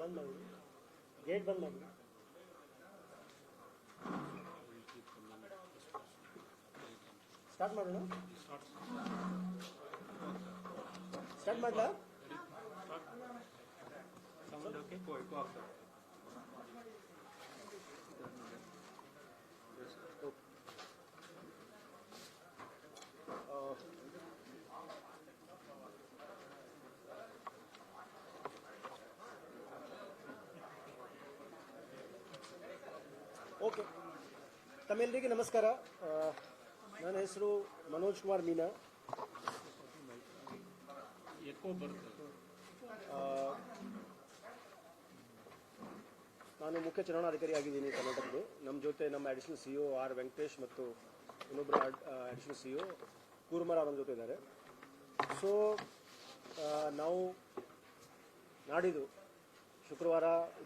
बंद ಮಾಡಿ ಗೇಟ್ ಬಂದ್ ಮಾಡಿ ಸ್ಟಾರ್ಟ್ ಮಾಡೋಣ ಸ್ಟಾರ್ಟ್ ಮಾಡಲಾ ಸೌಂಡ್ ಓಕೆ ಕೋ ಆಗ್ತದೆ ಓಕೆ ತಮ್ಮೆಲ್ಲರಿಗೆ ನಮಸ್ಕಾರ. ನನ್ನ ಹೆಸರು ಮನೋಜ್ ಕುಮಾರ್ ಮೀನಾ. ನಾನು ಮುಖ್ಯ ಚುನಾವಣಾಧಿಕಾರಿ ಆಗಿದ್ದೀನಿ ಕರ್ನಾಟಕದ್ದು. ನಮ್ಮ ಜೊತೆ ನಮ್ಮ ಅಡಿಷನಲ್ ಸಿಇಒ ಆರ್ ವೆಂಕಟೇಶ್ ಮತ್ತು ಇನ್ನೊಬ್ಬರು ಅಡಿಷನಲ್ ಸಿಇಒ ಕೂರ್ಮರ ನಮ್ಮ ಜೊತೆ ಇದ್ದಾರೆ. ಸೊ ನಾವು ನಾಡಿದ್ದು ಶುಕ್ರವಾರ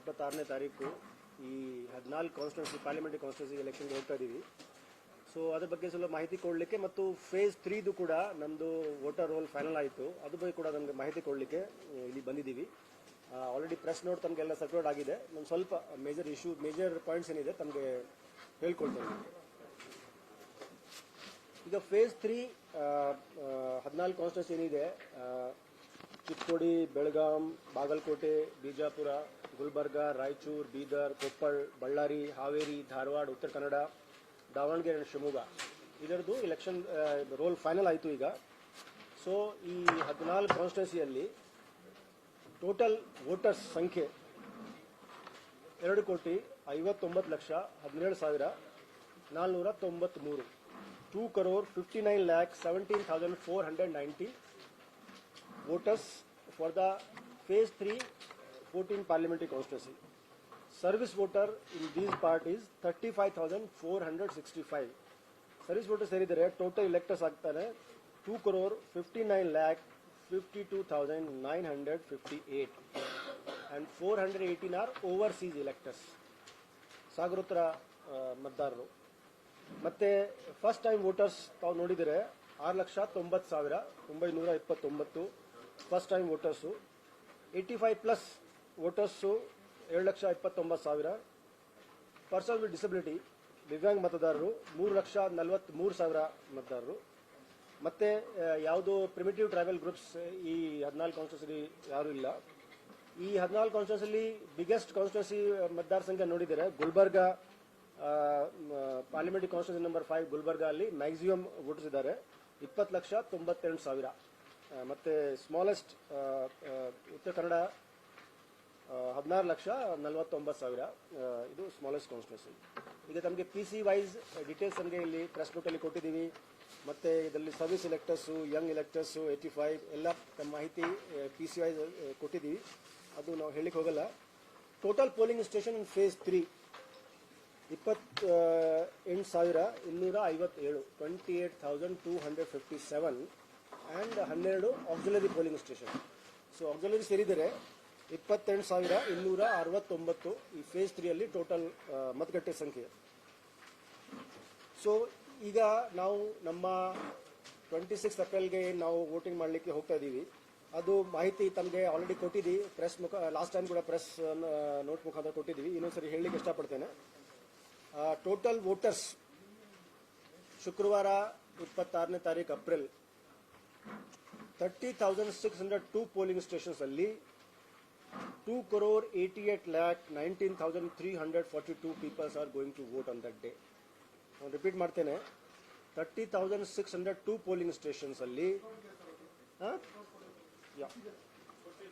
26ನೇ ತಾರೀಕು ಈ 14 ಕಾನ್ಸ್ಟಿಟ್ಯೂನ್ಸಿ ಪಾರ್ಲಿಮೆಂಟರಿ ಕಾನ್ಸ್ಟಿಟ್ಯೂನ್ಸಿ ಎಲೆಕ್ಷನ್ಗೆ ಹೋಗ್ತಾ ಇದ್ದೀವಿ. ಸೊ ಅದ್ರ ಬಗ್ಗೆ ಸ್ವಲ್ಪ ಮಾಹಿತಿ ಕೊಡಲಿಕ್ಕೆ ಮತ್ತು ಫೇಸ್ 3ದು ಕೂಡ ನಮ್ಮದು ವೋಟರ್ ರೋಲ್ ಫೈನಲ್ ಆಯಿತು, ಅದ್ರ ಬಗ್ಗೆ ಕೂಡ ನಮಗೆ ಮಾಹಿತಿ ಕೊಡಲಿಕ್ಕೆ ಇಲ್ಲಿ ಬಂದಿದ್ದೀವಿ. ಆಲ್ರೆಡಿ ಪ್ರೆಸ್ ನೋಟ್ ತಮಗೆಲ್ಲ ಸರ್ಕ್ಯುಲೇಟ್ ಆಗಿದೆ. ನಾನು ಸ್ವಲ್ಪ ಮೇಜರ್ ಪಾಯಿಂಟ್ಸ್ ಏನಿದೆ ತಮಗೆ ಹೇಳ್ಕೊಳ್ತೇನೆ. ಈಗ ಫೇಸ್ 3 14 ಕಾನ್ಸ್ಟಿಟ್ಯೂನ್ಸಿ ಏನಿದೆ, ಚಿಕ್ಕೋಡಿ, ಬೆಳಗಾಂ, ಬಾಗಲಕೋಟೆ, ಬಿಜಾಪುರ, ಗುಲ್ಬರ್ಗಾ, ರಾಯಚೂರು, ಬೀದರ್, ಕೊಪ್ಪಳ, ಬಳ್ಳಾರಿ, ಹಾವೇರಿ, ಧಾರವಾಡ, ಉತ್ತರ ಕನ್ನಡ, ದಾವಣಗೆರೆ ಮತ್ತು ಶಿವಮೊಗ್ಗ ಇದರದ್ದು ಎಲೆಕ್ಷನ್ ರೋಲ್ ಫೈನಲ್ ಆಯಿತು ಈಗ. ಸೊ ಈ 14 ಕಾನ್ಸ್ಟಿಟ್ಯೂನ್ಸಿಯಲ್ಲಿ ಟೋಟಲ್ ವೋಟರ್ಸ್ ಸಂಖ್ಯೆ 2,59,17,493 2,59,17,490 voters for the phase 3 14 parliamentary constituency. Service voter in these part is 35,465. Service voters ಸೇರಿದರೆ ಟೋಟಲ್ ಎಲೆಕ್ಟರ್ಸ್ ಆಗ್ತಾರೆ 2,59,52,958 and 418 are overseas electors, ಸಾಗರೋತ್ತರ ಮತದಾರರು. ಮತ್ತೆ ಫಸ್ಟ್ ಟೈಮ್ ವೋಟರ್ಸ್ ತಾವು ನೋಡಿದರೆ 6,90,929 first time voters. 85+ voters 7,29,000. Person with disability Divyang ಮತದಾರರು 3,43,000 ಮತದಾರರು. ಮತ್ತೆ ಯಾವುದು ಪ್ರಿಮಿಟಿವ್ ಟ್ರೈಬಲ್ ಗ್ರೂಪ್ಸ್ ಈ 14 ಕಾನ್ಸ್ಟಿಟ್ಯೂನ್ಸಿ ಯಾರೂ ಇಲ್ಲ. ಈ 14 ಕಾನ್ಸ್ಟಿಟ್ಯೂನ್ಸಿಲಿ ಬಿಗ್ಗೆಸ್ಟ್ ಕಾನ್ಸ್ಟಿಟ್ಯೂನ್ಸಿ ಮತದಾರ ಸಂಖ್ಯೆ ನೋಡಿದರೆ Gulbarga parliamentary constituency number 5 Gulbarga ಅಲ್ಲಿ ಮ್ಯಾಕ್ಸಿಮಮ್ ವೋಟರ್ಸ್ ಇದ್ದಾರೆ 20,98,000. ಮತ್ತೆ ಸ್ಮಾಲೆಸ್ಟ್ ಉತ್ತರ ಕನ್ನಡ 16,49,000. ಇದು ಸ್ಮಾಲೆಸ್ಟ್ ಕಾನ್ಸ್ಟಿಟ್ಯೂನ್ಸಿ. ಈಗ ತಮಗೆ PC ವೈಸ್ ಡೀಟೇಲ್ಸ್ ನಮಗೆ ಇಲ್ಲಿ ಪ್ರೆಸ್ ನೋಟಲ್ಲಿ ಕೊಟ್ಟಿದ್ದೀವಿ. ಮತ್ತು ಇದರಲ್ಲಿ ಸರ್ವಿಸ್ ಎಲೆಕ್ಟರ್ಸು, ಯಂಗ್ ಎಲೆಕ್ಟರ್ಸು 85 ಎಲ್ಲ ತಮ್ಮ ಮಾಹಿತಿ PC ವೈಸ್ ಕೊಟ್ಟಿದ್ದೀವಿ, ಅದು ನಾವು ಹೇಳಲಿಕ್ಕೆ ಹೋಗಲ್ಲ. Total polling station in phase 3 28,257, 28,257 and 12 auxiliary polling station. So auxiliary ಸೇರಿದರೆ 28,269 ಈ ಫೇಸ್ 3ಯಲ್ಲಿ ಟೋಟಲ್ ಮತಗಟ್ಟೆ ಸಂಖ್ಯೆ. ಸೊ ಈಗ ನಾವು ನಮ್ಮ 26 ಏಪ್ರಿಲ್ಗೆ ನಾವು ವೋಟಿಂಗ್ ಮಾಡಲಿಕ್ಕೆ ಹೋಗ್ತಾ ಇದ್ದೀವಿ. ಅದು ಮಾಹಿತಿ ತಮಗೆ ಆಲ್ರೆಡಿ ಕೊಟ್ಟಿದ್ದೀವಿ, ಪ್ರೆಸ್ ಲಾಸ್ಟ್ ಟೈಮ್ ಕೂಡ ಪ್ರೆಸ್ ನೋಟ್ ಮುಖಾಂತರ ಕೊಟ್ಟಿದ್ದೀವಿ. ಇನ್ನೊಂದ್ಸರಿ ಹೇಳಲಿಕ್ಕೆ ಇಷ್ಟಪಡ್ತೇನೆ. ಟೋಟಲ್ ವೋಟರ್ಸ್ ಶುಕ್ರವಾರ 26ನೇ ತಾರೀಕು ಏಪ್ರಿಲ್ 30,602 ಪೋಲಿಂಗ್ ಸ್ಟೇಷನ್ಸ್ ಅಲ್ಲಿ 2,88,19,342 peoples are going to vote on that day. ನಾನು ರಿಪೀಟ್ ಮಾಡ್ತೇನೆ, 30,602 ಪೋಲಿಂಗ್ ಸ್ಟೇಷನ್ಸ್ ಅಲ್ಲಿ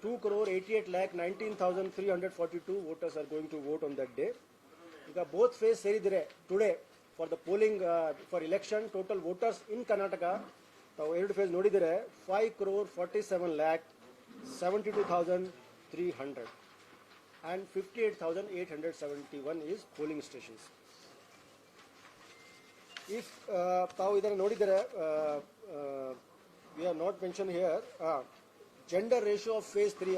2,88,19,342 voters are going to vote on that day. ಈಗ ಬೋತ್ ಫೇಸ್ ಸೇರಿದರೆ today for the polling for election total voters in Karnataka ತಾವು ಎರಡು face ನೋಡಿದರೆ 5,47,72,300 and 58,871 is polling stations. If ತಾವು ಇದನ್ನು ನೋಡಿದರೆ we have not mentioned here gender ratio of phase 3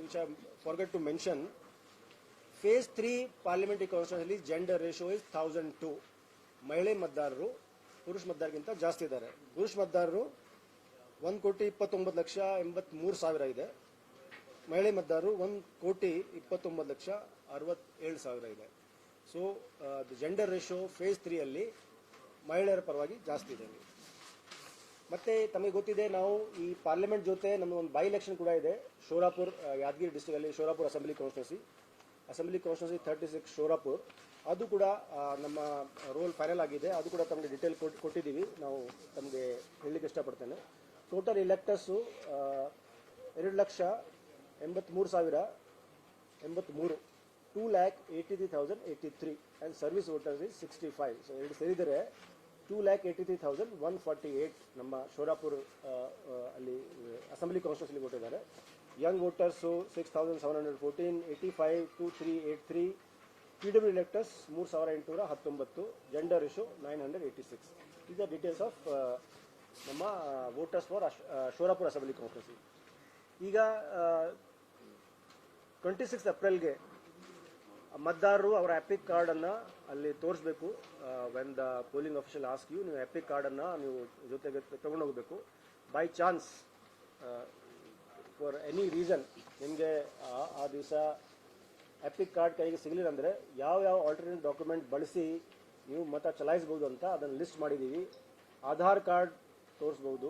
which I forgot to mention. Phase 3 parliamentary constituency gender ratio is 1,002. ಮಹಿಳೆ ಮತದಾರರು ಪುರುಷ ಮತದಾರರಿಗಿಂತ ಜಾಸ್ತಿ ಇದ್ದಾರೆ. ಪುರುಷ ಮತದಾರರು 1,29,83,000 ಇದೆ. ಮಹಿಳೆ ಮತದಾರರು 1,29,67,000 ಇದೆ. So the gender ratio phase 3 ಅಲ್ಲಿ ಮಹಿಳೆಯರ ಪರವಾಗಿ ಜಾಸ್ತಿ ಇದೆ. ಮತ್ತೆ ತಮಗೆ ಗೊತ್ತಿದೆ, ನಾವು ಈ ಪಾರ್ಲಿಮೆಂಟ್ ಜೊತೆ ನಮ್ಮದು ಒಂದು ಬೈ ಎಲೆಕ್ಷನ್ ಕೂಡ ಇದೆ. ಶೋರಾಪುರ್, ಯಾದಗಿರಿ ಡಿಸ್ಟ್ರಿಕ್ಟ್ ಅಲ್ಲಿ ಶೋರಾಪುರ್ ಅಸೆಂಬ್ಲಿ ಕಾನ್ಸ್ಟಿಟ್ಯೂನ್ಸಿ 36 ಶೋರಾಪುರ್, ಅದು ಕೂಡ ನಮ್ಮ ರೋಲ್ ಫೈನಲ್ ಆಗಿದೆ. ಅದು ಕೂಡ ತಮಗೆ ಡೀಟೇಲ್ ಕೊಟ್ಟಿದ್ದೀವಿ. ನಾವು ತಮಗೆ ಹೇಳಲಿಕ್ಕೆ ಇಷ್ಟಪಡ್ತೇನೆ. Total electors 2,83,083, 2,83,083 and service voters is 65. So ಎರಡು ಸೇರಿದರೆ 2,83,148 ನಮ್ಮ ಶೋರಾಪುರ್ ಅಲ್ಲಿ ಅಸೆಂಬ್ಲಿ ಕಾನ್ಸ್ಟಿಟ್ಯೂನ್ಸಿಲಿ ವೋಟ್ ಇದ್ದಾರೆ. Young voters 6,714, 85,2383, PW electors 3,819, gender ratio 986. These are details of ನಮ್ಮ voters for Shorapur assembly constituency. ಈಗ 26 ಏಪ್ರಿಲ್ಗೆ ಮತದಾರರು ಅವರ ಎಪಿಕ್ ಕಾರ್ಡನ್ನು ಅಲ್ಲಿ ತೋರಿಸ್ಬೇಕು. When the polling official ask you, ನೀವು ಎಪಿಕ್ ಕಾರ್ಡನ್ನು ನೀವು ಜೊತೆಗೆ ತಗೊಂಡು ಹೋಗಬೇಕು. By chance for any reason ನಿಮಗೆ ಆ ದಿವಸ ಎಪಿಕ್ ಕಾರ್ಡ್ ಕೈಗೆ ಸಿಗಲಿಲ್ಲ ಅಂದರೆ ಯಾವ ಆಲ್ಟರ್ನೇಟ್ ಡಾಕ್ಯುಮೆಂಟ್ ಬಳಸಿ ನೀವು ಮತ ಚಲಾಯಿಸ್ಬೋದು ಅಂತ ಅದನ್ನು ಲಿಸ್ಟ್ ಮಾಡಿದ್ದೀವಿ. ಆಧಾರ್ ಕಾರ್ಡ್ ತೋರಿಸ್ಬೋದು,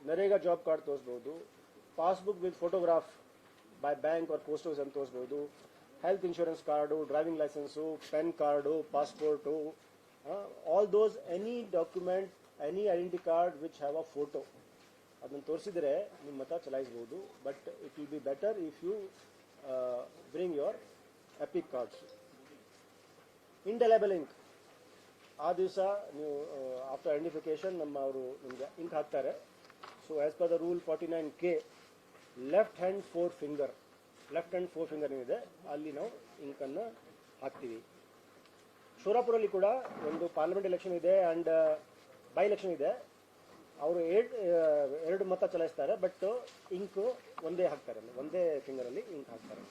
ನರೇಗಾ ಜಾಬ್ ಕಾರ್ಡ್ ತೋರಿಸ್ಬೋದು, passbook with photograph by bank or post office ಅಂತ ತೋರಿಸ್ಬೋದು, health insurance card, driving licence, PAN card, passport, all those any document, any identity card which have a photo, ಅದನ್ನು ತೋರಿಸಿದರೆ ನಿಮ್ಮ ಮತ ಚಲಾಯಿಸ್ಬೋದು. But it will be better if you bring your EPIC cards. Indelible ink, ಆ ದಿವಸ ನೀವು after identification ಅವರು ನಿಮಗೆ ಇಂಕ್ ಹಾಕ್ತಾರೆ. So as per the rule 49K, left hand four finger ಏನಿದೆ ಅಲ್ಲಿ ನಾವು ಇಂಕನ್ನು ಹಾಕ್ತೀವಿ. ಶೋರಾಪುರಲ್ಲಿ ಕೂಡ ಒಂದು ಪಾರ್ಲಿಮೆಂಟ್ ಎಲೆಕ್ಷನ್ ಇದೆ ಆ್ಯಂಡ್ ಬೈ ಎಲೆಕ್ಷನ್ ಇದೆ. ಅವರು ಎರಡು ಮತ ಚಲಾಯಿಸ್ತಾರೆ, ಬಟ್ ಇಂಕು ಒಂದೇ ಹಾಕ್ತಾರೆ, ಒಂದೇ ಫಿಂಗರಲ್ಲಿ ಇಂಕ್ ಹಾಕ್ತಾರೆ.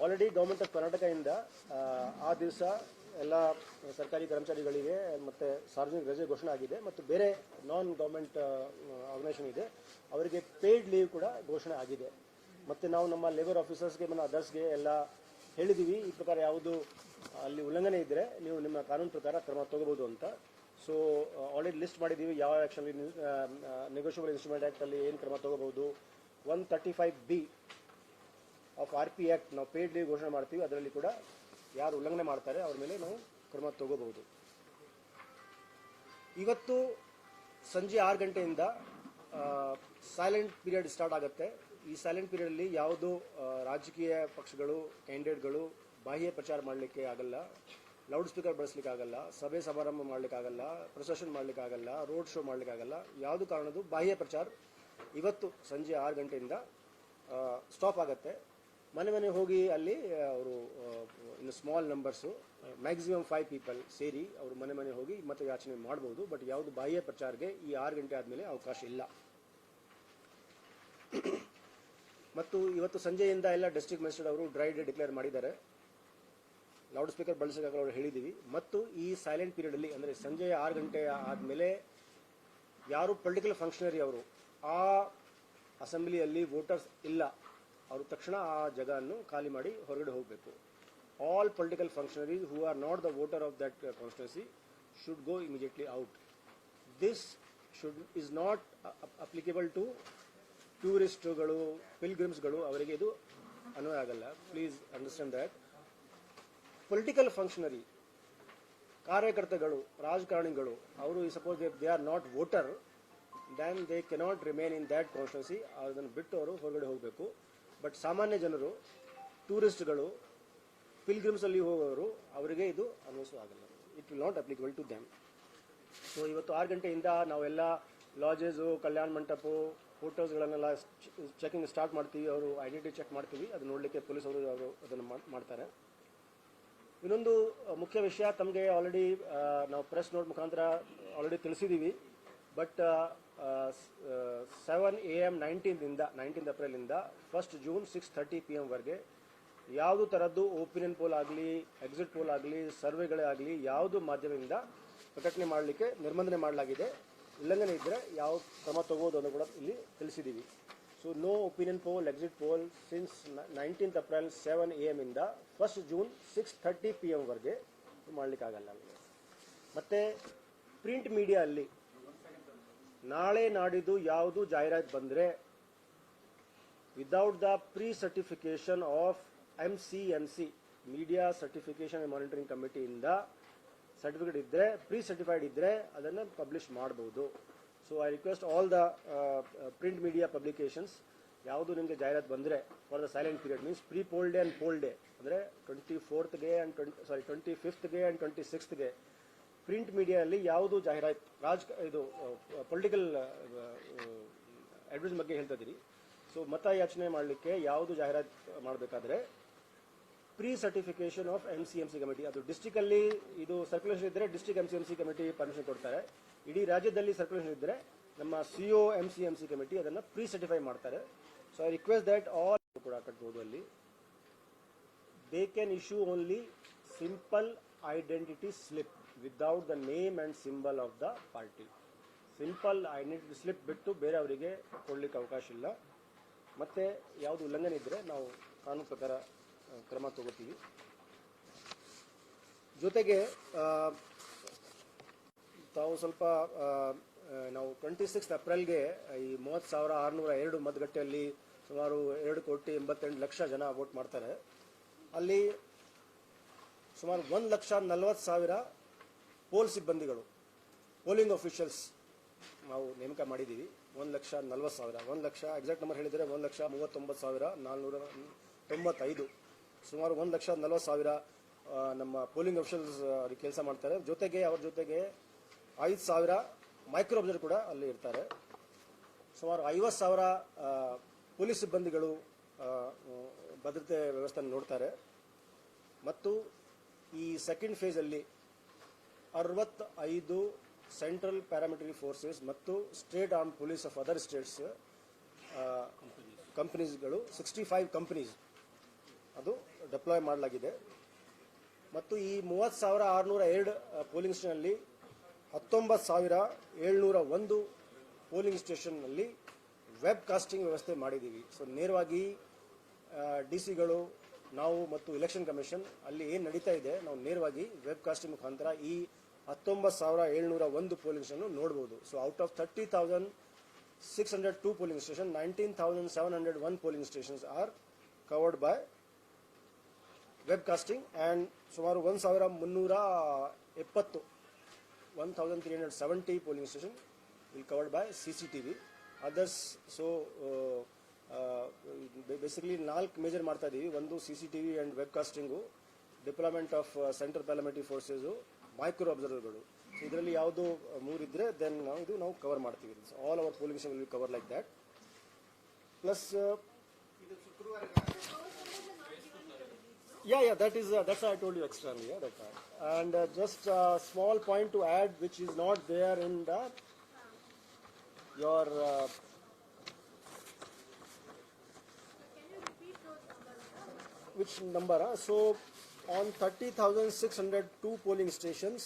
ಆಲ್ರೆಡಿ ಗೌರ್ಮೆಂಟ್ ಆಫ್ ಕರ್ನಾಟಕದಿಂದ ಆ ದಿವಸ ಎಲ್ಲ ಸರ್ಕಾರಿ ಕರ್ಮಚಾರಿಗಳಿಗೆ ಮತ್ತು ಸಾರ್ವಜನಿಕ ರಜೆ ಘೋಷಣೆ ಆಗಿದೆ. ಮತ್ತು ಬೇರೆ ನಾನ್ ಗೌರ್ಮೆಂಟ್ ಆರ್ಗನೈಸೇಷನ್ ಇದೆ, ಅವರಿಗೆ ಪೇಯ್ಡ್ ಲೀವ್ ಕೂಡ ಘೋಷಣೆ ಆಗಿದೆ. ಮತ್ತು ನಾವು ನಮ್ಮ ಲೇಬರ್ ಆಫೀಸರ್ಸ್ಗೆ ಮತ್ತು ಅದರ್ಸ್ಗೆ ಎಲ್ಲ ಹೇಳಿದ್ದೀವಿ, ಈ ಪ್ರಕಾರ ಯಾವುದು ಅಲ್ಲಿ ಉಲ್ಲಂಘನೆ ಇದ್ದರೆ ನೀವು ನಿಮ್ಮ ಕಾನೂನು ಪ್ರಕಾರ ಕ್ರಮ ತಗೋಬೋದು ಅಂತ. ಸೊ ಆಲ್ರೆಡಿ ಲಿಸ್ಟ್ ಮಾಡಿದ್ದೀವಿ ಯಾವ ಆ್ಯಕ್ಷನ್ ನೆಗೋಷಿಯಬಲ್ ಇನ್ಸ್ಟ್ರೂಮೆಂಟ್ ಆ್ಯಕ್ಟಲ್ಲಿ ಏನು ಕ್ರಮ ತಗೋಬೋದು. 135B ಆಫ್ RP ಆ್ಯಕ್ಟ್ ನಾವು ಪೇಯ್ಡ್ ಲೀವ್ ಘೋಷಣೆ ಮಾಡ್ತೀವಿ. ಅದರಲ್ಲಿ ಕೂಡ ಯಾರು ಉಲ್ಲಂಘನೆ ಮಾಡ್ತಾರೆ ಅವ್ರ ಮೇಲೆ ನಾವು ಕ್ರಮ ತಗೋಬಹುದು. ಇವತ್ತು ಸಂಜೆ 6 ಗಂಟೆಯಿಂದ ಸೈಲೆಂಟ್ ಪೀರಿಯಡ್ ಸ್ಟಾರ್ಟ್ ಆಗುತ್ತೆ. ಈ ಸೈಲೆಂಟ್ ಪೀರಿಯಡಲ್ಲಿ ಯಾವುದು ರಾಜಕೀಯ ಪಕ್ಷಗಳು, ಕ್ಯಾಂಡಿಡೇಟ್ಗಳು ಬಾಹ್ಯ ಪ್ರಚಾರ ಮಾಡಲಿಕ್ಕೆ ಆಗಲ್ಲ, ಲೌಡ್ ಸ್ಪೀಕರ್ ಬಳಸಲಿಕ್ಕೆ ಆಗಲ್ಲ, ಸಭೆ ಸಮಾರಂಭ ಮಾಡಲಿಕ್ಕಾಗಲ್ಲ, ಪ್ರೊಸೆಷನ್ ಮಾಡಲಿಕ್ಕಾಗಲ್ಲ, ರೋಡ್ ಶೋ ಮಾಡಲಿಕ್ಕಾಗಲ್ಲ. ಯಾವುದು ಕಾರಣದ್ದು ಬಾಹ್ಯ ಪ್ರಚಾರ ಇವತ್ತು ಸಂಜೆ 6 ಗಂಟೆಯಿಂದ ಸ್ಟಾಪ್ ಆಗುತ್ತೆ. ಮನೆ ಹೋಗಿ ಅಲ್ಲಿ ಅವರು ಇನ್ನು ಸ್ಮಾಲ್ ನಂಬರ್ಸು, ಮ್ಯಾಕ್ಸಿಮಮ್ 5 ಪೀಪಲ್ ಸೇರಿ ಅವರು ಮನೆ ಹೋಗಿ ಮತ ಯಾಚನೆ ಮಾಡ್ಬೋದು. ಬಟ್ ಯಾವುದು ಬಾಹ್ಯ ಪ್ರಚಾರಕ್ಕೆ ಈ 6 ಗಂಟೆ ಆದಮೇಲೆ ಅವಕಾಶ ಇಲ್ಲ. ಮತ್ತು ಇವತ್ತು ಸಂಜೆಯಿಂದ ಎಲ್ಲ ಡಿಸ್ಟ್ರಿಕ್ಟ್ ಮ್ಯಾಜಿಸ್ಟ್ರೇಟ್ ಅವರು ಡ್ರೈ ಡೇ ಡಿಕ್ಲೇರ್ ಮಾಡಿದ್ದಾರೆ. ಲೌಡ್ ಸ್ಪೀಕರ್ ಬಳಸೋಕೆ ಅವರು ಹೇಳಿದ್ದೀವಿ. ಮತ್ತು ಈ ಸೈಲೆಂಟ್ ಪೀರಿಯಡಲ್ಲಿ ಅಂದರೆ ಸಂಜೆ 6 ಗಂಟೆ ಆದಮೇಲೆ ಯಾರು ಪೊಲಿಟಿಕಲ್ ಫಂಕ್ಷನರಿ ಅವರು ಆ ಅಸೆಂಬ್ಲಿಯಲ್ಲಿ ವೋಟರ್ಸ್ ಇಲ್ಲ, ಅವರು ತಕ್ಷಣ ಆ ಜಾಗವನ್ನು ಖಾಲಿ ಮಾಡಿ ಹೊರಗಡೆ ಹೋಗಬೇಕು. All political functionaries who are not the voter of that constituency should go immediately out. This is not applicable to ಟೂರಿಸ್ಟ್ಗಳು, ಪಿಲ್ಗ್ರಿಮ್ಸ್ಗಳು, ಅವರಿಗೆ ಇದು ಅನ್ವಯ ಆಗಲ್ಲ. Please understand that. Political functionary, ಕಾರ್ಯಕರ್ತಗಳು, ರಾಜಕಾರಣಿಗಳು, ಅವರು suppose they are not voter, then they cannot remain in that constituency. ಅದನ್ನು ಬಿಟ್ಟು ಅವರು ಹೊರಗಡೆ ಹೋಗಬೇಕು. ಬಟ್ ಸಾಮಾನ್ಯ ಜನರು, ಟೂರಿಸ್ಟ್ಗಳು, ಪಿಲ್ಗ್ರಿಮ್ಸ್ ಅಲ್ಲಿ ಹೋಗೋರು, ಅವರಿಗೆ ಇದು ಅನ್ವಯಿಸುವಾಗಲ್ಲ. It will not applicable to them. So ಇವತ್ತು 6 ಗಂಟೆಯಿಂದ ನಾವೆಲ್ಲ ಲಾಜೆಸು, ಕಲ್ಯಾಣ ಮಂಟಪ, ಹೋಟೆಲ್ಸ್ಗಳನ್ನೆಲ್ಲ ಚೆಕಿಂಗ್ ಸ್ಟಾರ್ಟ್ ಮಾಡ್ತೀವಿ. ಅವರು ಐಡೆಂಟಿಟಿ ಚೆಕ್ ಮಾಡ್ತೀವಿ. ಅದು ನೋಡಲಿಕ್ಕೆ ಪೊಲೀಸ್ ಅವರು ಅದನ್ನು ಮಾಡ್ತಾರೆ. ಇನ್ನೊಂದು ಮುಖ್ಯ ವಿಷಯ ತಮಗೆ ಆಲ್ರೆಡಿ ನಾವು ಪ್ರೆಸ್ ನೋಟ್ ಮುಖಾಂತರ ಆಲ್ರೆಡಿ ತಿಳಿಸಿದ್ದೀವಿ. ಬಟ್ 7 AM 19th ಏಪ್ರಿಲಿಂದ 1st ಜೂನ್ 6:30 PM ವರೆಗೆ ಯಾವುದು ಥರದ್ದು ಒಪಿನಿಯನ್ ಪೋಲ್ ಆಗಲಿ, ಎಕ್ಸಿಟ್ ಪೋಲ್ ಆಗಲಿ, ಸರ್ವೆಗಳೇ ಆಗಲಿ ಯಾವುದು ಮಾಧ್ಯಮದಿಂದ ಪ್ರಕಟಣೆ ಮಾಡಲಿಕ್ಕೆ ನಿರ್ಬಂಧನೆ ಮಾಡಲಾಗಿದೆ. ಉಲ್ಲಂಘನೆ ಇದ್ದರೆ ಯಾವ ಕ್ರಮ ತಗೋದು ಅಂತ ಕೂಡ ಇಲ್ಲಿ ತಿಳಿಸಿದ್ದೀವಿ. So so no opinion poll, exit poll since 19th April 7 AM ಇಂದ 1st June 6:30 PM ವರೆಗೆ ಮಾಡಲಿಕ್ಕಾಗಲ್ಲ. ಮತ್ತು ಪ್ರಿಂಟ್ ಮೀಡಿಯಾ ಅಲ್ಲಿ ನಾಳೆ ನಾಡಿದ್ದು ಯಾವುದು ಜಾಹೀರಾತು ಬಂದರೆ without the pre certification of MCMC media certification and monitoring ಕಮಿಟಿಯಿಂದ ಸರ್ಟಿಫಿಕೇಟ್ ಇದ್ದರೆ, ಪ್ರೀ ಸರ್ಟಿಫೈಡ್ ಇದ್ದರೆ ಅದನ್ನು ಪಬ್ಲಿಷ್ ಮಾಡ್ಬೋದು. So I request all the print media publications, ಯಾವುದು ನಿಮಗೆ ಜಾಹೀರಾತು ಬಂದರೆ for the silent period means pre poll day and poll day ಅಂದರೆ 24th and 25th and 26th print ಮೀಡಿಯಾದಲ್ಲಿ ಯಾವುದು ಜಾಹೀರಾತು ಇದು ಪೊಲಿಟಿಕಲ್ ಅಡ್ವೈಸ್ ಬಗ್ಗೆ ಹೇಳ್ತಾ ಇದ್ದೀರಿ. ಸೊ ಮತ ಯಾಚನೆ ಮಾಡಲಿಕ್ಕೆ ಯಾವುದು ಜಾಹೀರಾತು ಮಾಡಬೇಕಾದ್ರೆ pre certification of MCMC committee, ಅದು ಡಿಸ್ಟ್ರಿಕ್ಟಲ್ಲಿ ಇದು ಸರ್ಕ್ಯುಲೇಷನ್ ಇದ್ದರೆ ಡಿಸ್ಟ್ರಿಕ್ಟ್ MCMC ಕಮಿಟಿ ಪರ್ಮಿಷನ್ ಕೊಡ್ತಾರೆ. ಇಡೀ ರಾಜ್ಯದಲ್ಲಿ ಸರ್ಕ್ಯುಲೇಷನ್ ಇದ್ದರೆ ನಮ್ಮ CO MCMC ಕಮಿಟಿ ಅದನ್ನು ಪ್ರೀ ಸರ್ಟಿಫೈ ಮಾಡ್ತಾರೆ. So I request that all ಕೂಡ ಕಟ್ಬೋದು. ಅಲ್ಲಿ they can issue only simple identity slip without the name and symbol of the party. Simple identity slip ಬಿಟ್ಟು ಬೇರೆಯವರಿಗೆ ಕೊಡಲಿಕ್ಕೆ ಅವಕಾಶ ಇಲ್ಲ. ಮತ್ತು ಯಾವುದು ಉಲ್ಲಂಘನೆ ಇದ್ದರೆ ನಾವು ಕಾನೂನು ಪ್ರಕಾರ ಕ್ರಮ ತಗೋತೀವಿ. ಜೊತೆಗೆ ತಾವು ಸ್ವಲ್ಪ ನಾವು 26th Aprilಗೆ ಈ 30,602 ಮತಗಟ್ಟೆಯಲ್ಲಿ ಸುಮಾರು 2,88,00,000 ಜನ ವೋಟ್ ಮಾಡ್ತಾರೆ. ಅಲ್ಲಿ ಸುಮಾರು 1,40,000 ಪೋಲ್ ಸಿಬ್ಬಂದಿಗಳು, ಪೋಲಿಂಗ್ ಅಫಿಷಿಯಲ್ಸ್ ನಾವು ನೇಮಕ ಮಾಡಿದ್ದೀವಿ. 1,40,000 1 ಲಕ್ಷ ಎಕ್ಸಾಕ್ಟ್ ನಂಬರ್ ಹೇಳಿದರೆ 1,39,495 ಸುಮಾರು 1,40,000 ನಮ್ಮ ಪೋಲಿಂಗ್ ಅಫಿಷಿಯಲ್ಸ್ ಕೆಲಸ ಮಾಡ್ತಾರೆ. ಜೊತೆಗೆ ಅವ್ರ ಜೊತೆಗೆ 5,000 ಮೈಕ್ರೋ ಅಬ್ಸರ್ವರ್ ಕೂಡ ಅಲ್ಲಿ ಇರ್ತಾರೆ. ಸುಮಾರು 50,000 ಪೊಲೀಸ್ ಸಿಬ್ಬಂದಿಗಳು ಭದ್ರತೆ ವ್ಯವಸ್ಥೆ ನೋಡ್ತಾರೆ. ಮತ್ತು ಈ ಸೆಕೆಂಡ್ ಫೇಸಲ್ಲಿ 65 ಸೆಂಟ್ರಲ್ ಪ್ಯಾರಾಮಿಲಿಟರಿ ಫೋರ್ಸಸ್ ಮತ್ತು state arm police of other states ಕಂಪನೀಸ್ಗಳು 65 ಕಂಪನೀಸ್ ಅದು ಡೆಪ್ಲಾಯ್ ಮಾಡಲಾಗಿದೆ. ಮತ್ತು ಈ 30,602 ಪೋಲಿಂಗ್ ಸ್ಟೇಷನ್ನಲ್ಲಿ 19,701 ಪೋಲಿಂಗ್ ಸ್ಟೇಷನ್ನಲ್ಲಿ ವೆಬ್ ಕಾಸ್ಟಿಂಗ್ ವ್ಯವಸ್ಥೆ ಮಾಡಿದ್ದೀವಿ. ಸೊ ನೇರವಾಗಿ DC ಗಳು ನಾವು ಮತ್ತು ಎಲೆಕ್ಷನ್ ಕಮಿಷನ್ ಅಲ್ಲಿ ಏನು ನಡೀತಾ ಇದೆ ನಾವು ನೇರವಾಗಿ ವೆಬ್ ಕಾಸ್ಟಿಂಗ್ ಮುಖಾಂತರ ಈ 19,701 ಪೋಲಿಂಗ್ ಸ್ಟೇಷನ್ ನೋಡ್ಬೋದು. So out of 30,602 polling station 19,701 polling stations are covered by web casting and ಸುಮಾರು 1,370 1,370 polling station will covered by CCTV others. So basically 4 measure ಮಾಡ್ತಾ ಇದ್ದೀವಿ. ಒಂದು CCTV and web casting, deployment of central paramilitary forces, micro ಅಬ್ಸರ್ವರ್ಗಳು. ಇದರಲ್ಲಿ ಯಾವುದು 3 ಇದ್ದರೆ then ನಾವು cover ಮಾಡ್ತೀವಿ. All our polling station will cover like that. Plus Yeah, that's I told you externally. Yeah, that's right. And just a small point to add, which is not there in your. Can you repeat those numbers? Which number? So, on 30,602 polling stations,